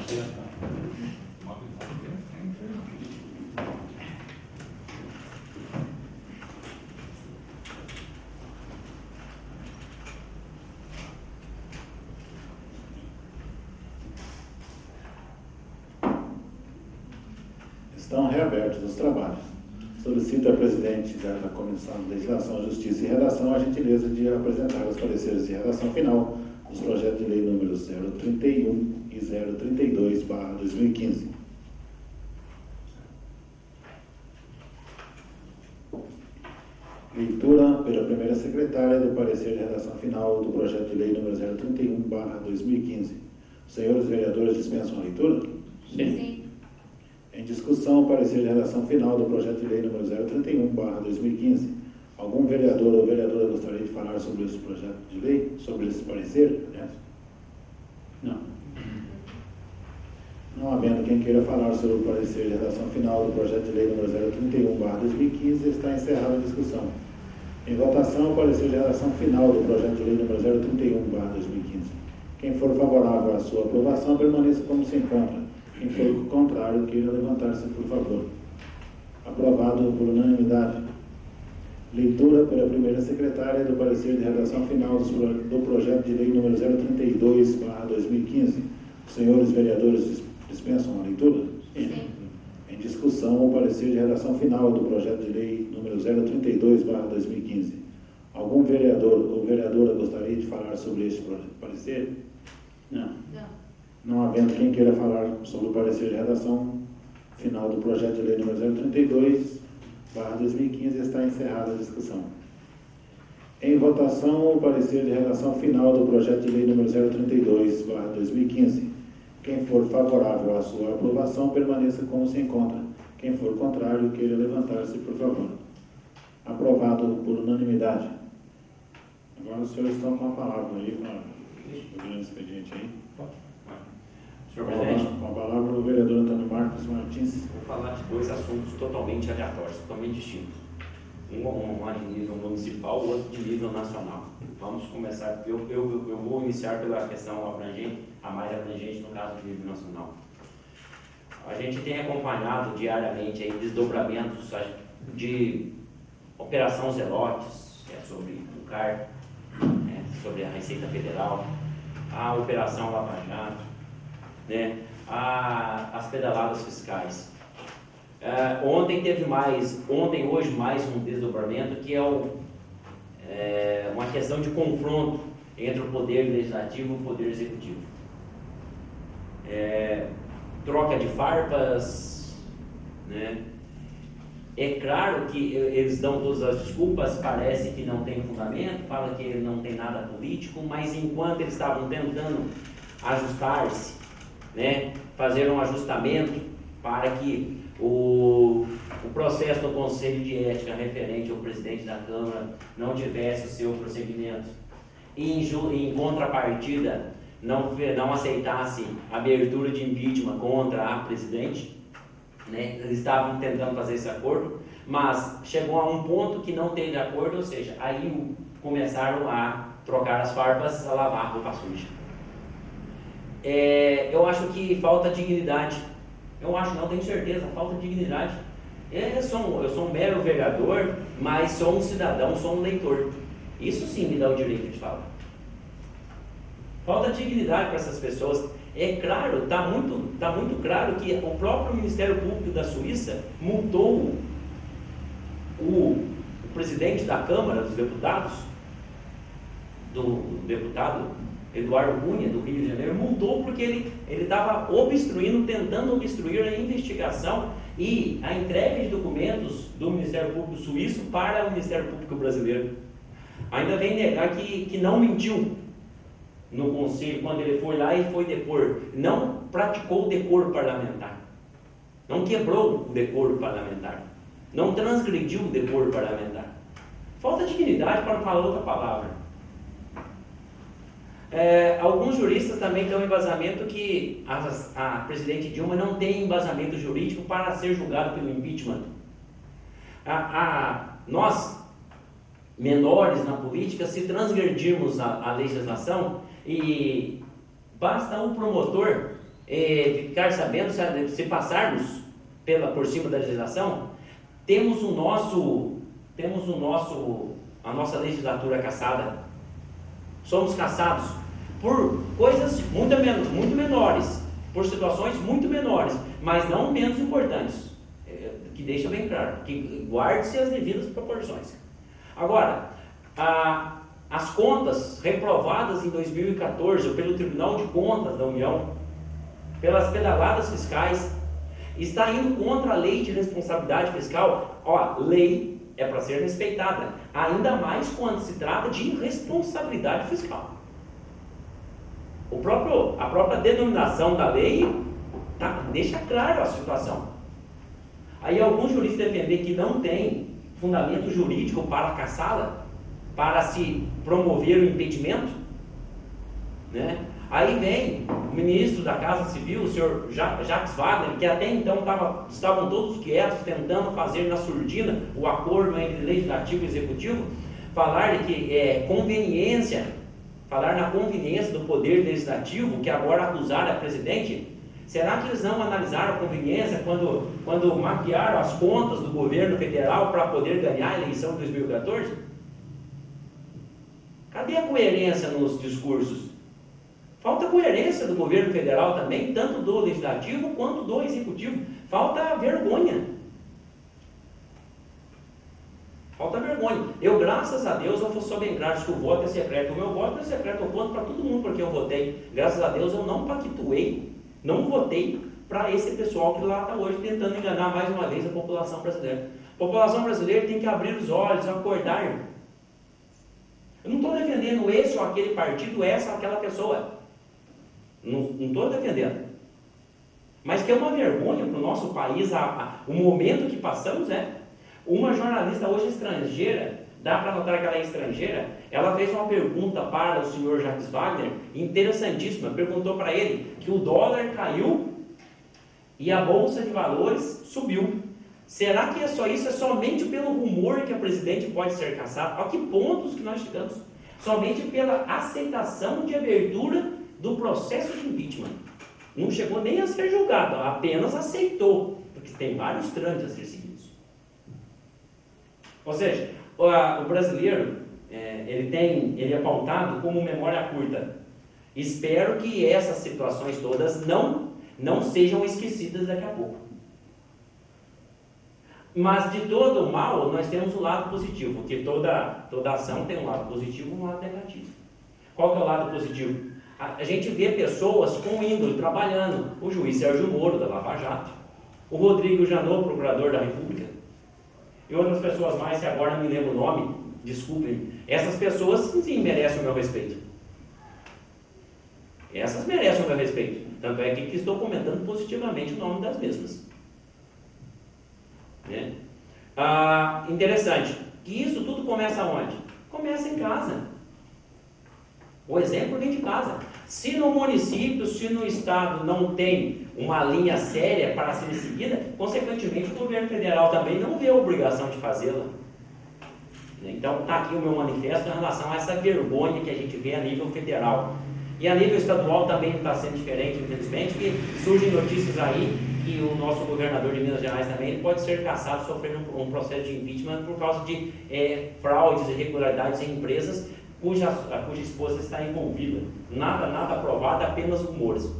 Estão reabertos os trabalhos. Solicito ao presidente da Comissão de Legislação, Justiça e Redação a gentileza de apresentar os pareceres de redação final dos projetos de lei números 031 e 032/2015. Leitura pela primeira secretária do parecer de redação final do projeto de lei número 031/2015. Os senhores vereadores dispensam a leitura? Sim. Em discussão, o parecer de redação final do projeto de lei número 031/2015. Algum vereador ou vereadora gostaria de falar sobre esse projeto de lei? Sobre esse parecer? Não. Não havendo quem queira falar sobre o parecer de redação final do projeto de lei número 031/2015, está encerrada a discussão. Em votação, o parecer de redação final do projeto de lei número 031/2015. Quem for favorável à sua aprovação, permaneça como se encontra. Quem for contrário, queira levantar-se, por favor. Aprovado por unanimidade. Leitura pela primeira secretária do parecer de redação final do projeto de lei número 032/2015. Os senhores vereadores dispensam a leitura? Sim. Em discussão, o parecer de redação final do projeto de lei número 032/2015. Algum vereador ou vereadora gostaria de falar sobre este parecer? Não. Não havendo quem queira falar sobre o parecer de redação final do projeto de lei número 032/2015, está encerrada a discussão. Em votação, o parecer de redação final do projeto de lei número 032/2015. Quem for favorável à sua aprovação, permaneça como se encontra. Quem for contrário, queira levantar-se, por favor. Aprovado por unanimidade. Agora os senhores estão com a palavra aí para o grande expediente aí. Senhor presidente, Com a palavra o vereador Antônio Marcos Martins. vou falar de dois assuntos totalmente aleatórios, totalmente distintos. Um de nível municipal, o outro de nível nacional. Vamos começar, eu vou iniciar pela questão abrangente, a mais abrangente no caso de nível nacional. A gente tem acompanhado diariamente aí desdobramentos de Operação Zelotes, que é sobre o CAR, sobre a Receita Federal, a Operação Lava Jato, as pedaladas fiscais. Hoje mais um desdobramento que é uma questão de confronto entre o Poder Legislativo e o Poder Executivo. Troca de farpas, É claro que eles dão todas as desculpas, parece que não tem fundamento, fala que ele não tem nada político, mas enquanto eles estavam tentando ajustar-se, fazer um ajustamento para que o processo do Conselho de Ética referente ao presidente da Câmara não tivesse o seu prosseguimento e em contrapartida não aceitasse a abertura de impeachment contra a presidente, eles estavam tentando fazer esse acordo, mas chegou a um ponto que não teve acordo, ou seja, aí começaram a trocar as farpas, a lavar a roupa suja. Eu acho que falta dignidade. Não tenho certeza, falta dignidade. Eu sou um mero vereador, mas sou um cidadão, sou um leitor. Isso sim me dá o direito de falar. Falta dignidade para essas pessoas. É claro, está muito claro que o próprio Ministério Público da Suíça multou o presidente da Câmara dos Deputados, do deputado Eduardo Cunha, do Rio de Janeiro, multou porque ele estava tentando obstruir a investigação e a entrega de documentos do Ministério Público Suíço para o Ministério Público Brasileiro. Ainda vem negar que não mentiu no Conselho quando ele foi lá e foi depor. Não praticou o decoro parlamentar. Não quebrou o decoro parlamentar. Não transgrediu o decoro parlamentar. Falta dignidade para não falar outra palavra. Alguns juristas também dão embasamento que a presidente Dilma não tem embasamento jurídico para ser julgado pelo impeachment. Nós, menores na política, se transgredirmos a legislação, e basta um promotor ficar sabendo, se passarmos por cima da legislação, temos a nossa legislatura cassada. Somos caçados por coisas muito menores, por situações muito menores, mas não menos importantes, que deixa bem claro, que guarde-se as devidas proporções. Agora, as contas reprovadas em 2014 pelo Tribunal de Contas da União, pelas pedaladas fiscais, está indo contra a lei de responsabilidade fiscal. Lei é para ser respeitada, ainda mais quando se trata de responsabilidade fiscal. A própria denominação da lei deixa claro a situação. Aí alguns juristas defendem que não tem fundamento jurídico para caçá-la, para se promover o impedimento, né? Aí vem o ministro da Casa Civil, o senhor Jacques Wagner, que até então estavam todos quietos, tentando fazer na surdina o acordo entre legislativo e executivo, falar de que é conveniência, falar na conveniência do poder legislativo, que agora acusaram a presidente. Será que eles não analisaram a conveniência quando maquiaram as contas do governo federal para poder ganhar a eleição de 2014? Cadê a coerência nos discursos? Falta coerência do governo federal também, tanto do legislativo quanto do executivo. Falta vergonha. Falta vergonha. Eu, graças a Deus, eu sou bem claro que o voto é secreto. O meu voto é secreto, eu voto para todo mundo porque eu votei. Graças a Deus eu não pactuei, não votei para esse pessoal que lá está hoje tentando enganar mais uma vez a população brasileira. A população brasileira tem que abrir os olhos, acordar. Eu não estou defendendo esse ou aquele partido, essa ou aquela pessoa. Não estou defendendo. Mas que é uma vergonha para o nosso país, o momento que passamos, né? Uma jornalista hoje estrangeira, dá para notar que ela é estrangeira, ela fez uma pergunta para o senhor Jacques Wagner, interessantíssima, perguntou para ele que o dólar caiu e a Bolsa de Valores subiu. Será que é só isso? É somente pelo rumor que a presidente pode ser cassada? A que pontos que nós chegamos? Somente pela aceitação de abertura do processo de impeachment. Não chegou nem a ser julgado, apenas aceitou, porque tem vários trâmites a ser seguidos. Ou seja, o brasileiro, ele é pautado como memória curta. Espero que essas situações todas não sejam esquecidas daqui a pouco. Mas de todo o mal, nós temos um lado positivo, porque toda ação tem um lado positivo e um lado negativo. Qual que é o lado positivo? A gente vê pessoas com índole trabalhando. O juiz Sérgio Moro, da Lava Jato. O Rodrigo Janot, procurador da República. E outras pessoas mais, que agora não me lembro o nome, desculpem. Essas pessoas, sim, merecem o meu respeito. Essas merecem o meu respeito. Tanto é que estou comentando positivamente o nome das mesmas. Né? Interessante. Que isso tudo começa onde? Começa em casa. O exemplo vem de casa. Se no município, se no estado não tem uma linha séria para ser seguida, consequentemente o governo federal também não vê a obrigação de fazê-la. Então está aqui o meu manifesto em relação a essa vergonha que a gente vê a nível federal. E a nível estadual também está sendo diferente, infelizmente, que surgem notícias aí que o nosso governador de Minas Gerais também pode ser cassado, sofrendo um processo de impeachment por causa de fraudes e irregularidades em empresas cuja esposa está envolvida. Nada aprovado, apenas rumores.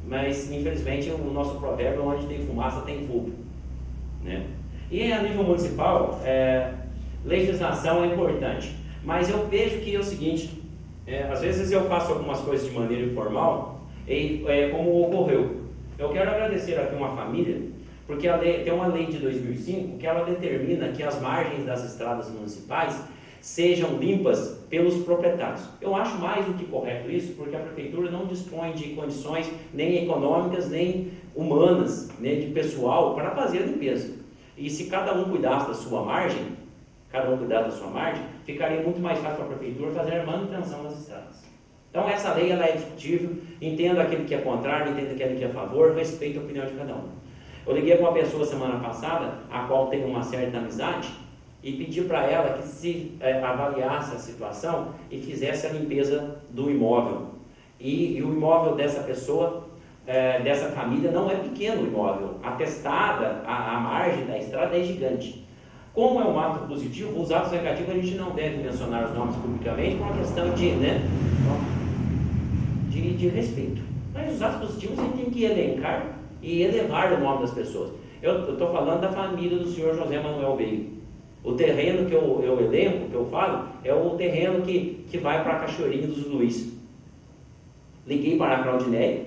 Mas, infelizmente, o nosso provérbio, onde tem fumaça, tem fogo. Né? E a nível municipal, legislação é importante. Mas eu vejo que é o seguinte, às vezes eu faço algumas coisas de maneira informal, como ocorreu. Eu quero agradecer aqui uma família, porque tem uma lei de 2005 que ela determina que as margens das estradas municipais sejam limpas pelos proprietários. Eu acho mais do que correto isso, porque a prefeitura não dispõe de condições nem econômicas, nem humanas, nem de pessoal para fazer a limpeza. E se cada um cuidasse da sua margem, ficaria muito mais fácil para a prefeitura fazer a manutenção das estradas. Então essa lei ela é discutível, entendo aquele que é contrário, entendo aquele que é a favor, respeito a opinião de cada um. Eu liguei para uma pessoa semana passada, a qual tenho uma certa amizade, e pedi para ela que se avaliasse a situação e fizesse a limpeza do imóvel. E o imóvel dessa pessoa, dessa família, não é pequeno o imóvel. Atestada, a margem da estrada é gigante. Como é um ato positivo, os atos negativos a gente não deve mencionar os nomes publicamente por uma questão de respeito. Mas os atos positivos a gente tem que elencar e elevar o nome das pessoas. Eu estou falando da família do senhor José Manuel Veiga. O terreno que eu elenco, que eu falo, é o terreno que vai para a Cachoeirinha dos Luiz. Liguei para a Claudineia,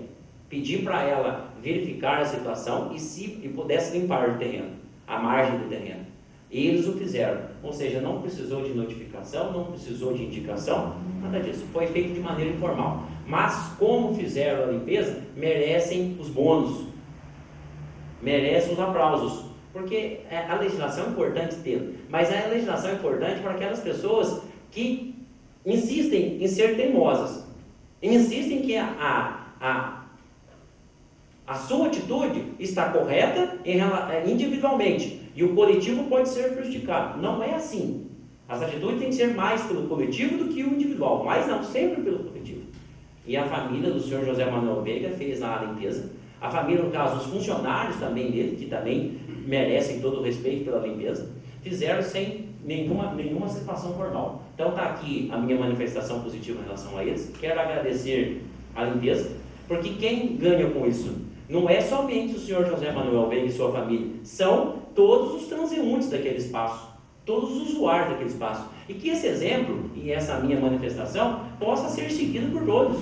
pedi para ela verificar a situação e pudesse limpar o terreno, a margem do terreno. E eles o fizeram, ou seja, não precisou de notificação, não precisou de indicação, nada disso, foi feito de maneira informal. Mas como fizeram a limpeza, merecem os bônus, merecem os aplausos, porque a legislação é importante ter, mas a legislação é importante para aquelas pessoas que insistem em ser teimosas, insistem que a sua atitude está correta individualmente, e o coletivo pode ser prejudicado. Não é assim. As atitudes têm que ser mais pelo coletivo do que o individual, mas não sempre pelo coletivo. E a família do senhor José Manuel Veiga fez a limpeza. A família, no caso, os funcionários também dele, que também merecem todo o respeito pela limpeza, fizeram sem nenhuma situação formal. Então está aqui a minha manifestação positiva em relação a eles. Quero agradecer a limpeza, porque quem ganha com isso não é somente o senhor José Manuel Veiga e sua família, são todos os transeuntes daquele espaço, todos os usuários daquele espaço. E que esse exemplo e essa minha manifestação possa ser seguido por todos.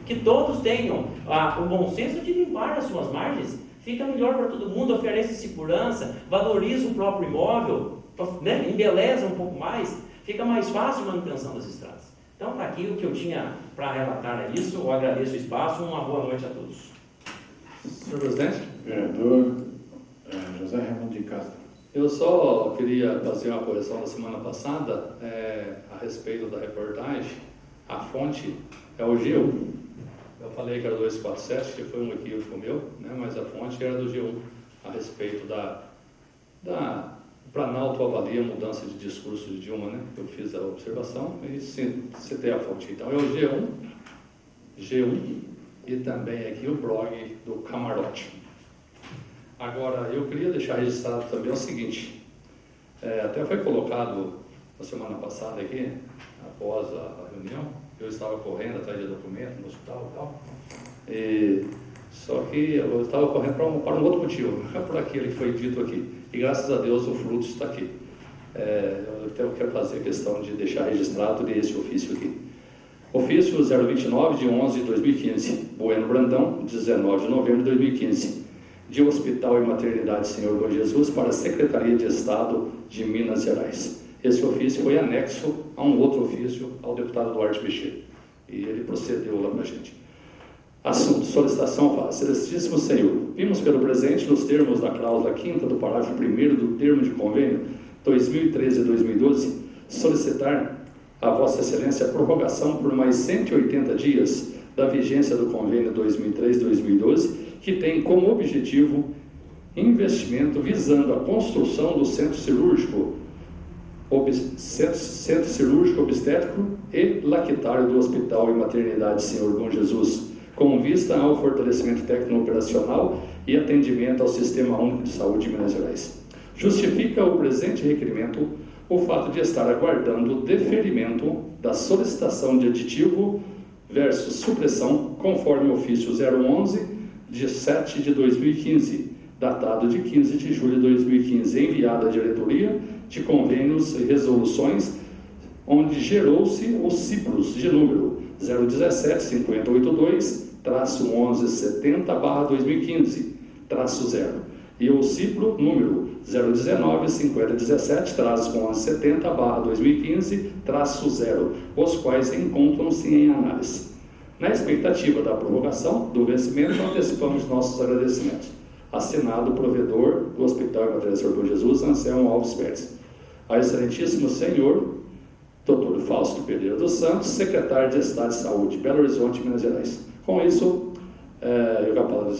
Que todos tenham o bom senso de limpar as suas margens. Fica melhor para todo mundo, oferece segurança, valoriza o próprio imóvel, né? Embeleza um pouco mais, fica mais fácil a manutenção das estradas. Então está aqui o que eu tinha para relatar a isso. Eu agradeço o espaço, uma boa noite a todos. Senhor presidente? Vereador José Raimundo de Castro. Eu só queria fazer uma correção da semana passada a respeito da reportagem. A fonte é o G1. Eu falei que era 247, que foi um equívoco meu, né? Mas a fonte era do G1, a respeito o Planalto avalia a mudança de discurso de Dilma, né? Eu fiz a observação e citei a fonte. Então é o G1 e também aqui o blog do Camarote. Agora, eu queria deixar registrado também o seguinte, até foi colocado na semana passada aqui, após a reunião, eu estava correndo atrás de documento no hospital e tal, só que eu estava correndo para um outro motivo, não é por aquilo que foi dito aqui, e graças a Deus o fruto está aqui. Eu quero fazer questão de deixar registrado esse ofício aqui. Ofício 029 de 11 de 2015, Bueno Brandão, 19 de novembro de 2015, de Hospital e Maternidade Senhor Bom Jesus para a Secretaria de Estado de Minas Gerais. Esse ofício foi anexo a um outro ofício ao deputado Duarte Bichir, e ele procedeu lá para a gente. Assunto, solicitação fala: Excelentíssimo Senhor, vimos pelo presente, nos termos da cláusula 5ª do parágrafo 1º do termo de convênio 2013-2012, solicitar a Vossa Excelência a prorrogação por mais 180 dias da vigência do convênio 2003-2012, que tem como objetivo investimento visando a construção do Centro Cirúrgico Obstétrico e Lactário do Hospital e Maternidade Senhor Bom Jesus, com vista ao fortalecimento técnico-operacional e atendimento ao Sistema Único de Saúde de Minas Gerais. Justifica o presente requerimento o fato de estar aguardando o deferimento da solicitação de aditivo versus supressão, conforme o ofício 011 de 7 de 2015, datado de 15 de julho de 2015, enviado à diretoria de convênios e resoluções, onde gerou-se o CIPROS de número 017-5882-1170/2015-0 e o CIPRO número 019-5017-1170/2015-0, os quais encontram-se em análise. Na expectativa da prorrogação do vencimento, antecipamos nossos agradecimentos. Assinado o provedor do Hospital e Maternidade Senhor Bom Jesus, Anselmo Alves Pérez. Ao Excelentíssimo Senhor, Dr. Fausto Pereira dos Santos, secretário de Estado de Saúde, Belo Horizonte, Minas Gerais. Com isso, eu e o Capelão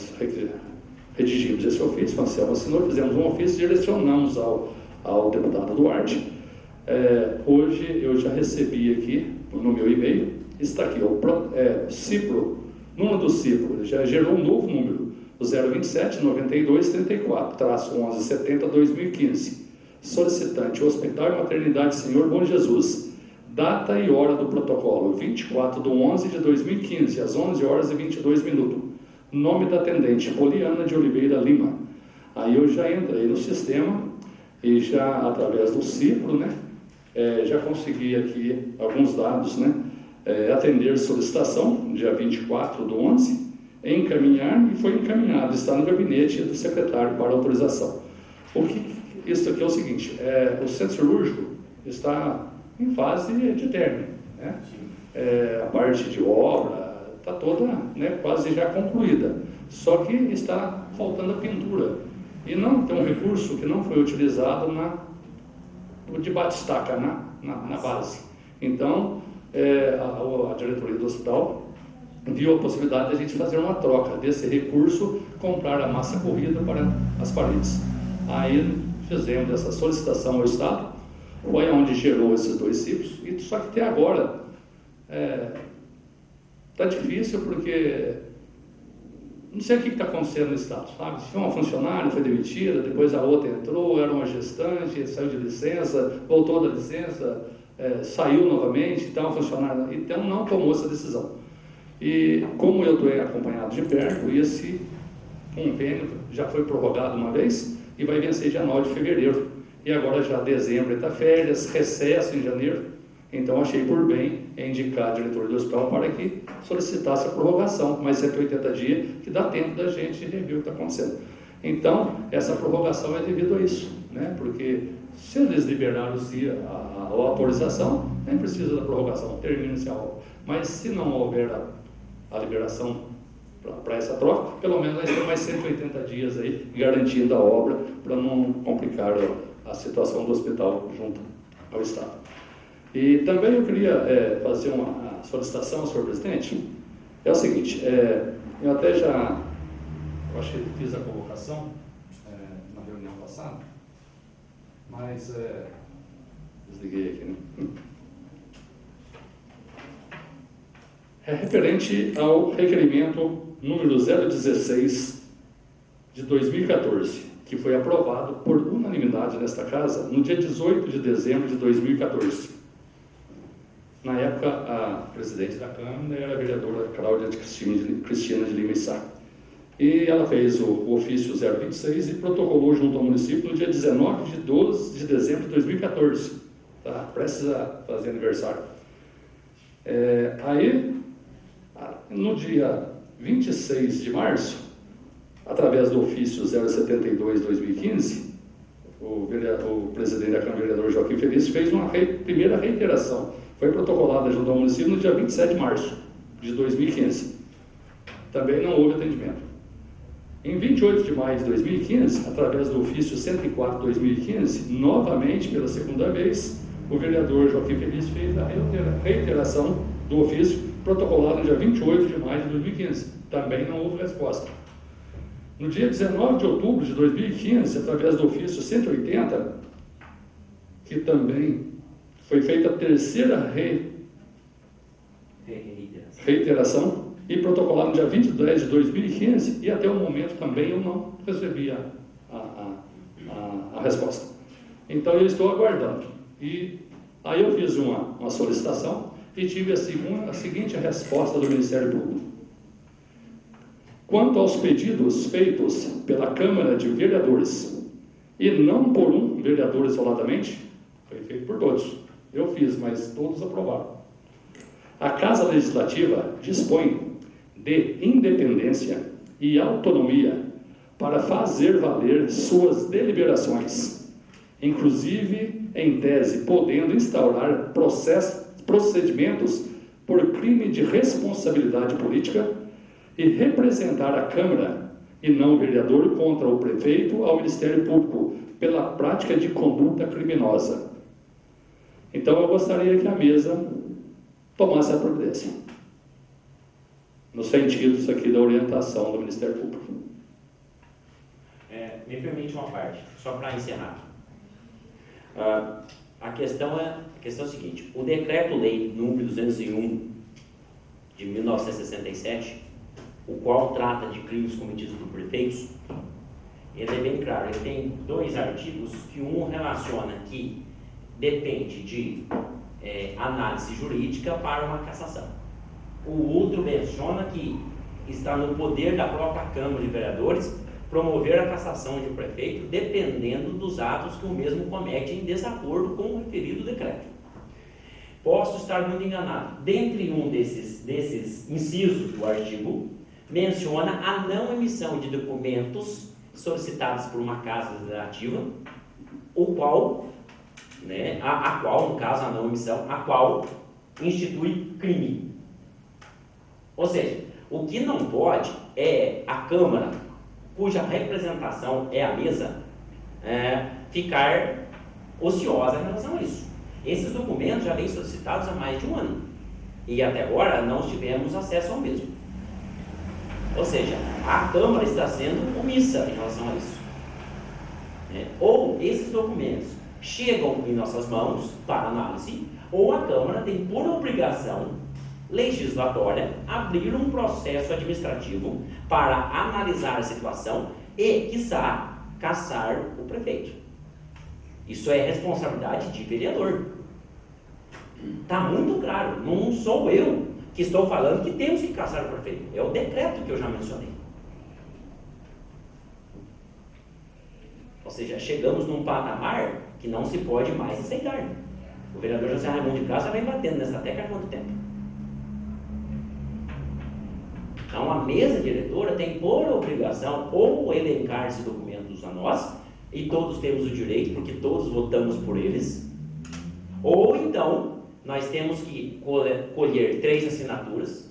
redigimos esse ofício, o Anselmo assinou, fizemos um ofício e direcionamos ao deputado Duarte. Hoje eu já recebi aqui, no meu e-mail, está aqui, o CIPRO, número do CIPRO, já gerou um novo número, o 027-9234-1170-2015. Solicitante, Hospital e Maternidade Senhor Bom Jesus. Data e hora do protocolo, 24/11/2015, às 11h22. Nome da atendente, Poliana de Oliveira Lima. Aí eu já entrei no sistema e já, através do CIPRO, né, já consegui aqui alguns dados, né, atender solicitação, dia 24/11, encaminhar, e foi encaminhado, está no gabinete do secretário para autorização. Isso aqui é o seguinte, o centro cirúrgico está em fase de término, né? A parte de obra está toda, né, quase já concluída, só que está faltando a pintura, e não tem um recurso que não foi utilizado de bate-estaca na base. Então, a diretoria do hospital viu a possibilidade de a gente fazer uma troca desse recurso, comprar a massa corrida para as paredes. Aí fizemos essa solicitação ao Estado, foi onde gerou esses 2 ciclos, e só que até agora está difícil, porque não sei o que está acontecendo no Estado, sabe? Tinha uma funcionária, foi demitida, depois a outra entrou, era uma gestante, saiu de licença, voltou da licença, saiu novamente, então a funcionária, então não tomou essa decisão. E como eu estou acompanhado de perto, esse convênio já foi prorrogado uma vez e vai vencer dia 9 de fevereiro. E agora já dezembro está férias, recesso em janeiro. Então achei por bem indicar a diretoria do hospital para que solicitasse a prorrogação, mais 180 dias, que dá tempo da gente rever o que está acontecendo. Então, essa prorrogação é devido a isso, né? Porque se eles liberaram a autorização, nem precisa da prorrogação, termina-se a obra. Mas se não houver a liberação para essa troca, pelo menos nós temos mais 180 dias aí garantindo a obra para não complicar a situação do hospital junto ao Estado. E também eu queria fazer uma solicitação, senhor presidente. É o seguinte, eu até já, eu acho que fiz a convocação na reunião passada, mas desliguei aqui, né? É referente ao requerimento número 016 de 2014, que foi aprovado por unanimidade nesta casa no dia 18 de dezembro de 2014. Na época, a presidente da Câmara era a vereadora Cláudia Cristina de Lima e Sá. E ela fez o ofício 026 e protocolou junto ao município no dia 19 de dezembro de 2014. Tá? Prestes a fazer aniversário. Aí, no dia 26 de março, através do ofício 072-2015, o presidente da Câmara, o vereador Joaquim Felício, fez uma primeira reiteração. Foi protocolada junto ao município no dia 27 de março de 2015. Também não houve atendimento. Em 28 de maio de 2015, através do ofício 104-2015, novamente, pela segunda vez, o vereador Joaquim Felício fez a reiteração do ofício protocolado no dia 28 de maio de 2015. Também não houve resposta. No dia 19 de outubro de 2015, através do ofício 180, que também foi feita a terceira reiteração e protocolado no dia 20 de 10 de 2015, e até o momento também eu não recebi a resposta. Então eu estou aguardando. E aí eu fiz uma solicitação e tive a seguinte resposta do Ministério Público. Quanto aos pedidos feitos pela Câmara de Vereadores, e não por um vereador isoladamente, foi feito por todos. Eu fiz, mas todos aprovaram. A Casa Legislativa dispõe de independência e autonomia para fazer valer suas deliberações, inclusive, em tese, podendo instaurar procedimentos por crime de responsabilidade política e representar a Câmara e não o vereador contra o prefeito ao Ministério Público pela prática de conduta criminosa. Então eu gostaria que a mesa tomasse a providência, no sentido isso aqui da orientação do Ministério Público. Me permite uma parte, só para encerrar. A questão é a seguinte: o Decreto-Lei número 201 de 1967, o qual trata de crimes cometidos por prefeitos, ele é bem claro. Ele tem 2 artigos, que um relaciona que depende de análise jurídica para uma cassação. O outro menciona que está no poder da própria Câmara de Vereadores promover a cassação de um prefeito, dependendo dos atos que o mesmo comete em desacordo com o referido decreto. Posso estar muito enganado. Dentre um desses incisos do artigo, menciona a não emissão de documentos solicitados por uma casa legislativa, o qual, a qual, no caso, a não emissão, a qual institui crime. Ou seja, o que não pode é a Câmara, cuja representação é a mesa, ficar ociosa em relação a isso. Esses documentos já vêm solicitados há mais de um ano e até agora não tivemos acesso ao mesmo. Ou seja, a Câmara está sendo omissa em relação a isso. Ou esses documentos chegam em nossas mãos para análise, ou a Câmara tem por obrigação legislatória abrir um processo administrativo para analisar a situação e, quiçá, cassar o prefeito. Isso é responsabilidade de vereador. Está muito claro, não sou eu que estou falando que temos que cassar o prefeito, é o decreto que eu já mencionei. Ou seja, chegamos num patamar que não se pode mais aceitar. O vereador José Raimundo de Castro vem batendo nessa tecla há quanto tempo? Então, a mesa diretora tem por obrigação ou elencar esses documentos a nós, e todos temos o direito, porque todos votamos por eles, ou então nós temos que colher 3 assinaturas,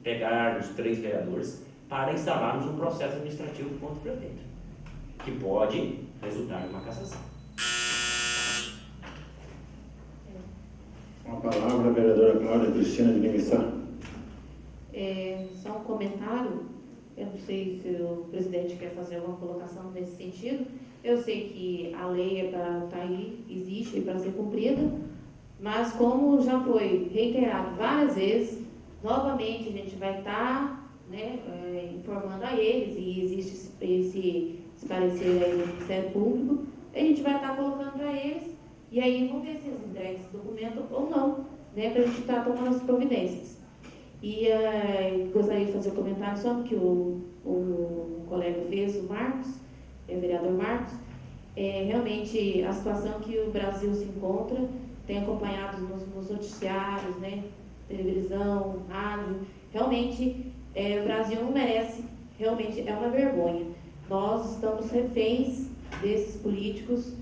pegar os 3 vereadores, para instalarmos um processo administrativo contra o prefeito, que pode resultar em uma cassação. Com a palavra, a vereadora Cláudia Cristina de Nimissá. Só um comentário, eu não sei se o presidente quer fazer alguma colocação nesse sentido. Eu sei que a lei é para estar aí, existe para ser cumprida, mas como já foi reiterado várias vezes, novamente a gente vai estar informando a eles, e existe esse parecer aí do Ministério Público, a gente vai estar colocando para eles, e aí vamos ver se eles entregam esse documento ou não, para a gente estar tomando as providências. E gostaria de fazer um comentário só que o colega fez, o Marcos, o vereador Marcos. Realmente a situação que o Brasil se encontra, tem acompanhado nos noticiários, televisão, rádio, realmente o Brasil não merece, realmente é uma vergonha. Nós estamos reféns desses políticos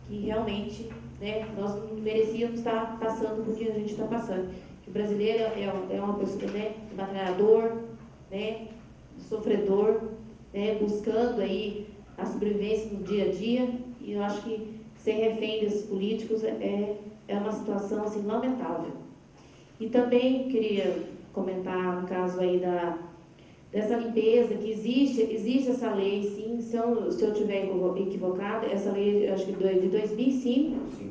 que realmente nós não merecíamos estar passando por que a gente está passando. O brasileiro é uma pessoa, batalhador, sofredor, buscando aí a sobrevivência no dia a dia, e eu acho que ser refém desses políticos é uma situação assim, lamentável. E também queria comentar no caso aí dessa limpeza, que existe essa lei, sim, se eu estiver equivocado, essa lei, acho que de 2005, sim.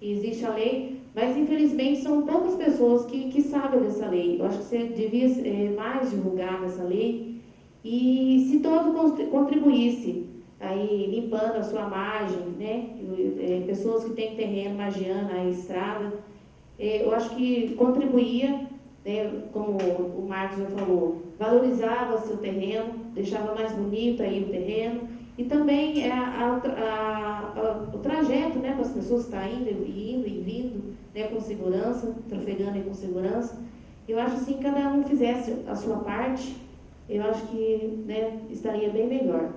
Existe a lei, mas infelizmente são poucas pessoas que sabem dessa lei. Eu acho que você devia mais divulgar essa lei, e se todo contribuísse, aí limpando a sua margem, pessoas que têm terreno margeando a estrada, eu acho que contribuía, como o Marcos já falou, valorizava seu terreno, deixava mais bonito aí o terreno, e também o trajeto, para as pessoas estarem indo e vindo, com segurança, trafegando com segurança. Eu acho assim, que cada um fizesse a sua parte, eu acho que estaria bem melhor.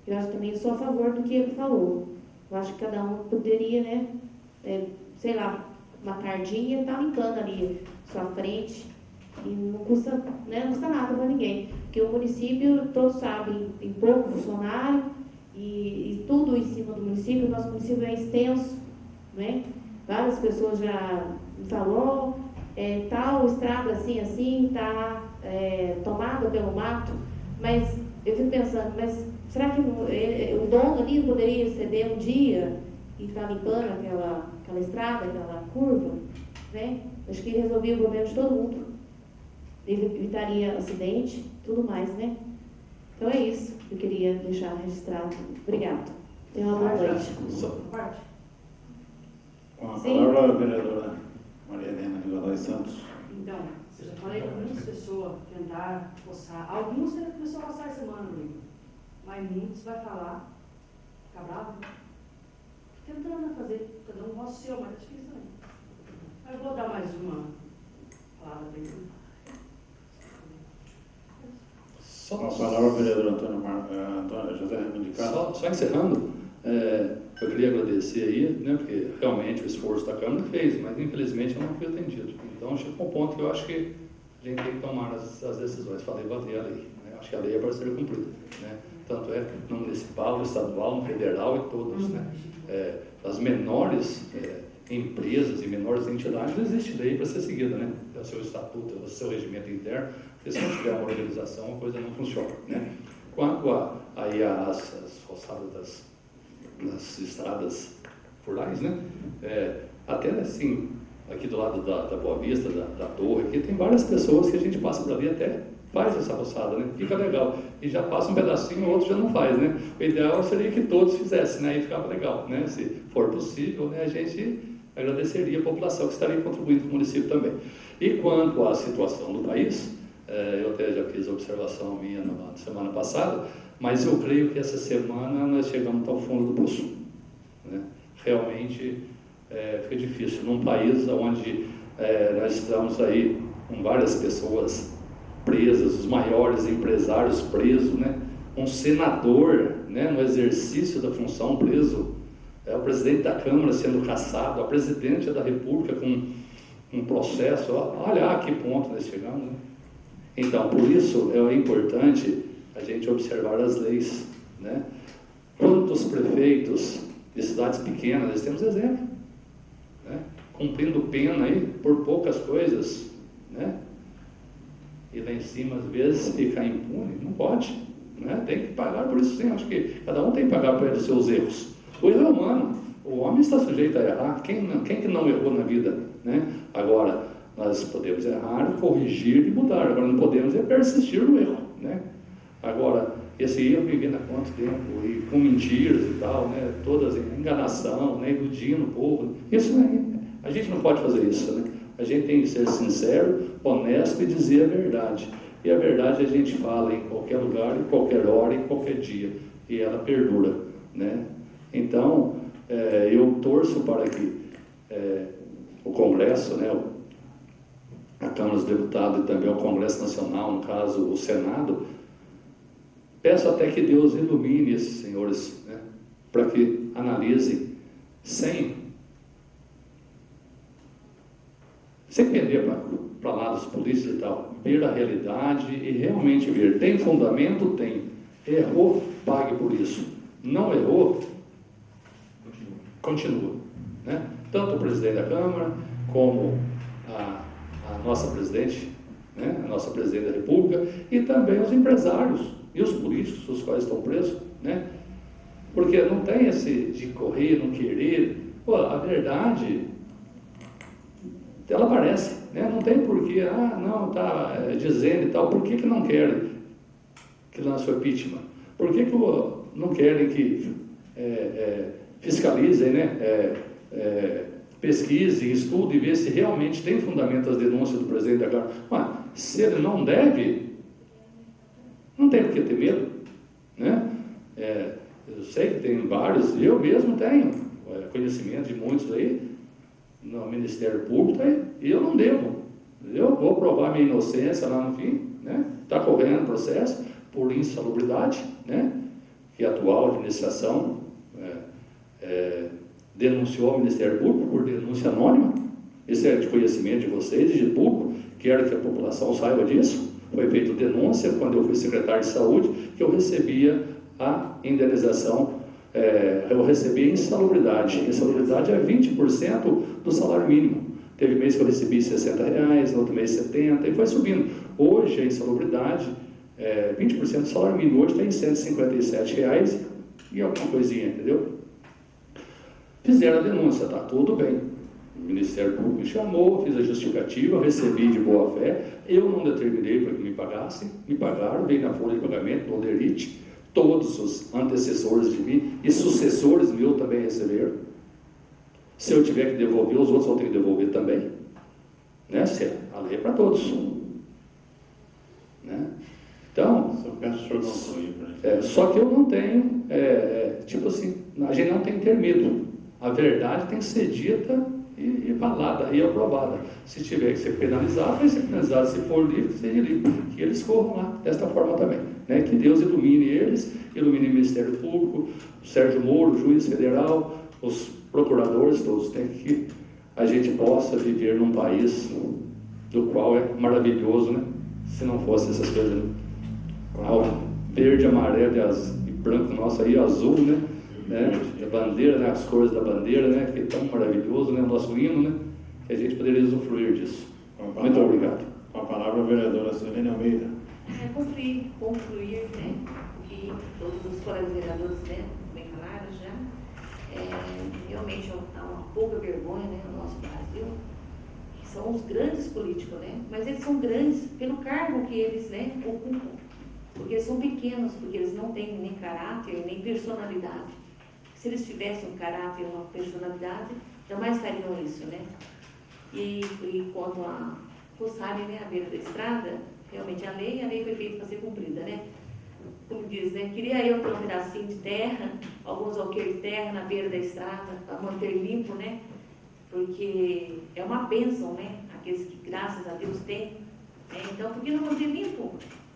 Eu acho também, sou a favor do que ele falou. Eu acho que cada um poderia, sei lá, uma tardinha, estar limpando ali sua frente, e não custa nada para ninguém. Porque o município, todos sabem, tem pouco funcionário, e tudo em cima do município. O nosso município é extenso, Eu várias pessoas já me falou, tal estrada assim, está tomada pelo mato, mas eu fico pensando, mas será que o dono ali não poderia ceder um dia e estar limpando aquela estrada, aquela curva, né? Acho que resolvia o problema de todo mundo, evitaria acidente, tudo mais, né? Então é isso que eu queria deixar registrado. Obrigado. Tenha uma boa noite. Com a palavra, a vereadora Maria Helena de Godoy Santos. Então, eu já falei para muitas pessoas tentar roçar. Alguns têm começou a roçar essa semana, amigo. Mas muitos vai falar, ficar bravo. Tentando fazer, cada um roça o seu, mas é difícil também. Mas eu vou dar mais uma palavra para ele. Com a palavra, o vereador Antônio José Raimundo de Castro. Só encerrando, eu queria agradecer aí, né, porque realmente o esforço da Câmara fez, mas infelizmente eu não fui atendido. Então chegou um ponto que eu acho que a gente tem que tomar as decisões. Falei, bater a lei. Né? Acho que a lei é para ser cumprida. Né? Tanto é no municipal, no estadual, no federal e todos. Né? As menores empresas e menores entidades, não existe lei para ser seguida. Né? É o seu estatuto, é o seu regimento interno, porque se não tiver uma organização, a coisa não funciona. Né? Quanto às roçadas das estradas rurais, né? Até assim, aqui do lado da Boa Vista, da torre, aqui tem várias pessoas que a gente passa por ali até faz essa roçada, né? Fica legal. E já passa um pedacinho, o outro já não faz, né? O ideal seria que todos fizessem, né? E ficava legal, né? Se for possível, né? A gente agradeceria a população que estaria contribuindo com o município também. E quanto à situação do país, eu até já fiz a observação minha na semana passada, mas eu creio que essa semana nós chegamos ao fundo do poço. Né? Realmente fica difícil. Num país onde nós estamos aí com várias pessoas presas, os maiores empresários presos, né? Um senador, né, no exercício da função preso, o presidente da Câmara sendo cassado, a presidente da República com um processo, olha a que ponto nós chegamos. Né? Então, por isso é importante a gente observar as leis. Né? Quantos prefeitos de cidades pequenas, nós temos exemplo, né? Cumprindo pena aí por poucas coisas, né? E lá em cima, às vezes, ficar impune, não pode, né? Tem que pagar por isso sim. Acho que cada um tem que pagar pelos seus erros. O erro é humano, o homem está sujeito a errar. Quem que não errou na vida? Né? Agora, nós podemos errar, corrigir e mudar. Agora, não podemos persistir no erro. Né? Agora, esse erro vivendo há quanto tempo? E com mentiras e tal, né? Todas enganação, né? Iludindo o povo. Isso, né? A gente não pode fazer isso, né? A gente tem que ser sincero, honesto e dizer a verdade. E a verdade a gente fala em qualquer lugar, em qualquer hora, em qualquer dia. E ela perdura, né? Então, eu torço para que o Congresso, né, a Câmara dos Deputados e também o Congresso Nacional, no caso o Senado, peço até que Deus ilumine esses senhores, né, para que analisem sem perder para lados políticos e tal, ver a realidade e realmente ver. Tem fundamento? Tem. Errou? Pague por isso. Não errou? Continua. Né? Tanto o presidente da Câmara, como a nossa presidente, né? A nossa presidente da República, e também os empresários e os políticos, os quais estão presos. Né? Porque não tem esse de correr, não querer. Pô, a verdade, ela aparece. Né? Não tem porquê, não, está dizendo e tal, por que não querem que lance o impeachment? Por que não querem que fiscalizem, né? Pesquisem, estudem e vejam se realmente tem fundamento as denúncias do presidente da Câmara? Mas, se ele não deve, não tem por que ter medo. Né? Eu sei que tem vários, eu mesmo tenho conhecimento de muitos aí, no Ministério Público, e eu não devo. Eu vou provar minha inocência lá no fim, né? Está correndo processo por insalubridade, né? Que a atual administração denunciou ao Ministério Público por denúncia anônima. Isso é de conhecimento de vocês e de público. Quero que a população saiba disso. Foi feita denúncia quando eu fui secretário de Saúde, que eu recebia a indenização eu recebi insalubridade. Insalubridade é 20% do salário mínimo. Teve mês que eu recebi R$60, no outro mês 70, e foi subindo. Hoje a insalubridade é 20% do salário mínimo. Hoje está em R$157 e alguma coisinha, entendeu? Fizeram a denúncia, tá tudo bem. O Ministério Público me chamou, fiz a justificativa, recebi de boa fé. Eu não determinei para que me pagassem, me pagaram, veio na folha de pagamento, no Olerite. Todos os antecessores de mim e sucessores meus também receberam. Se eu tiver que devolver, os outros vão ter que devolver também. Né? A lei é para todos. Né? Então, Só peço que o senhor concluir para mim. só que eu não tenho, tipo assim, a gente não tem que ter medo. A verdade tem que ser dita e falada e aprovada. Se tiver que ser penalizado, vai ser penalizado. Se for livre, seja livre. Que eles corram lá, desta forma também. Né? Que Deus ilumine eles, ilumine o Ministério Público, o Sérgio Moro, o juiz federal, os procuradores, todos. Tem que a gente possa viver num país do qual é maravilhoso, né? Se não fosse essas coisas, né? Verde, amarelo e branco, nosso aí, azul, né? A bandeira, né? As cores da bandeira, né? Que é tão maravilhoso, né? O nosso hino, né? Que a gente poderia usufruir disso. Muito obrigado. Com a palavra, a vereadora Suelene Almeida. Concluir, né? O que todos os colegas vereadores, né, bem falaram já. Realmente há uma pouca vergonha, né, no nosso Brasil, que são os grandes políticos, né? Mas eles são grandes pelo cargo que eles, né, ocupam. Porque eles são pequenos, porque eles não têm nem caráter, nem personalidade. Se eles tivessem um caráter, uma personalidade, jamais fariam isso, né? E quanto a Roçare, né, à beira da estrada, realmente a lei foi feita para ser cumprida, né? Como diz, né? Queria eu ter um pedacinho de terra, alguns alqueires de terra na beira da estrada, para manter limpo, né? Porque é uma bênção, né? Aqueles que, graças a Deus, têm. Então, por que não manter limpo?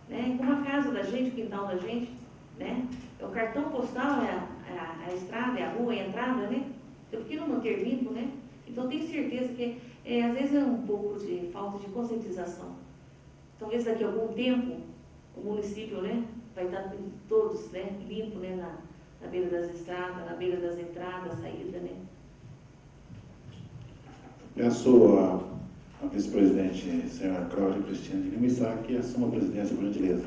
Né? Como a casa da gente, o quintal da gente, né? O cartão postal é a estrada, é a rua, é a entrada, né? Então, por que não manter limpo, né? Então, tenho certeza que, às vezes, é um pouco de falta de conscientização. Talvez daqui a algum tempo, o município, né, vai estar todos, né, limpo, né, na beira das estradas, na beira das entradas, saída, né? Peço a vice-presidente, senhora Cláudia Cristina de Lima Isaac, que assuma a presidência, por gentileza.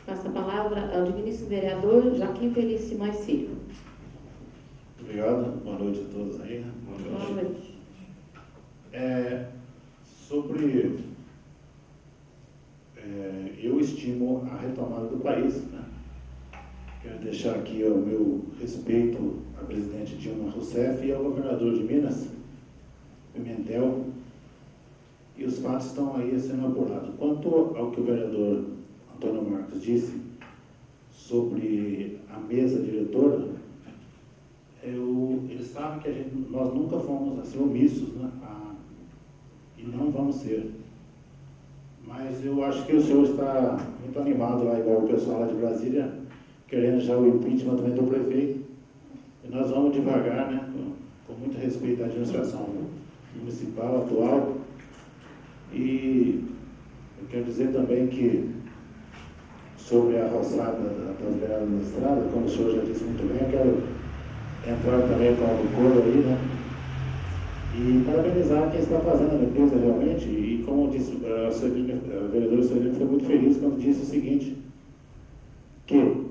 Passa a palavra ao digníssimo vereador Joaquim Felício Simões Filho. Obrigado, boa noite a todos aí. Boa noite. Eu estimo a retomada do país, né? Quero deixar aqui o meu respeito à presidente Dilma Rousseff e ao governador de Minas, Pimentel, e os fatos estão aí sendo apurados. Quanto ao que o vereador Antônio Marcos disse sobre a mesa diretora, eles sabem que nós nunca fomos assim omissos, né? E não vamos ser. Mas eu acho que o senhor está muito animado lá, igual o pessoal lá de Brasília, querendo já o impeachment também do prefeito. E nós vamos devagar, né? Com muito respeito à administração municipal atual. E eu quero dizer também que sobre a roçada das beiradas da estrada, como o senhor já disse muito bem, eu quero entrar também com o coro aí, né? E parabenizar quem está fazendo a limpeza realmente, e como disse a vereadora Suelene, foi muito feliz quando disse o seguinte, que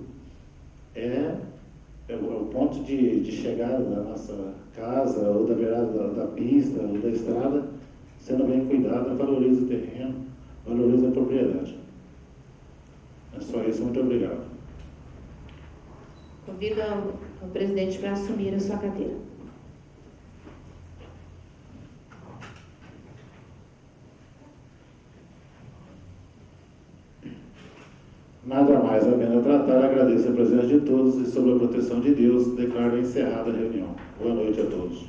é o ponto de chegada da nossa casa, ou da beirada da pista, ou da estrada, sendo bem cuidada, valoriza o terreno, valoriza a propriedade. É só isso, muito obrigado. Convido o presidente para assumir a sua cadeira. Nada mais havendo a tratar, agradeço a presença de todos e, sob a proteção de Deus, declaro encerrada a reunião. Boa noite a todos.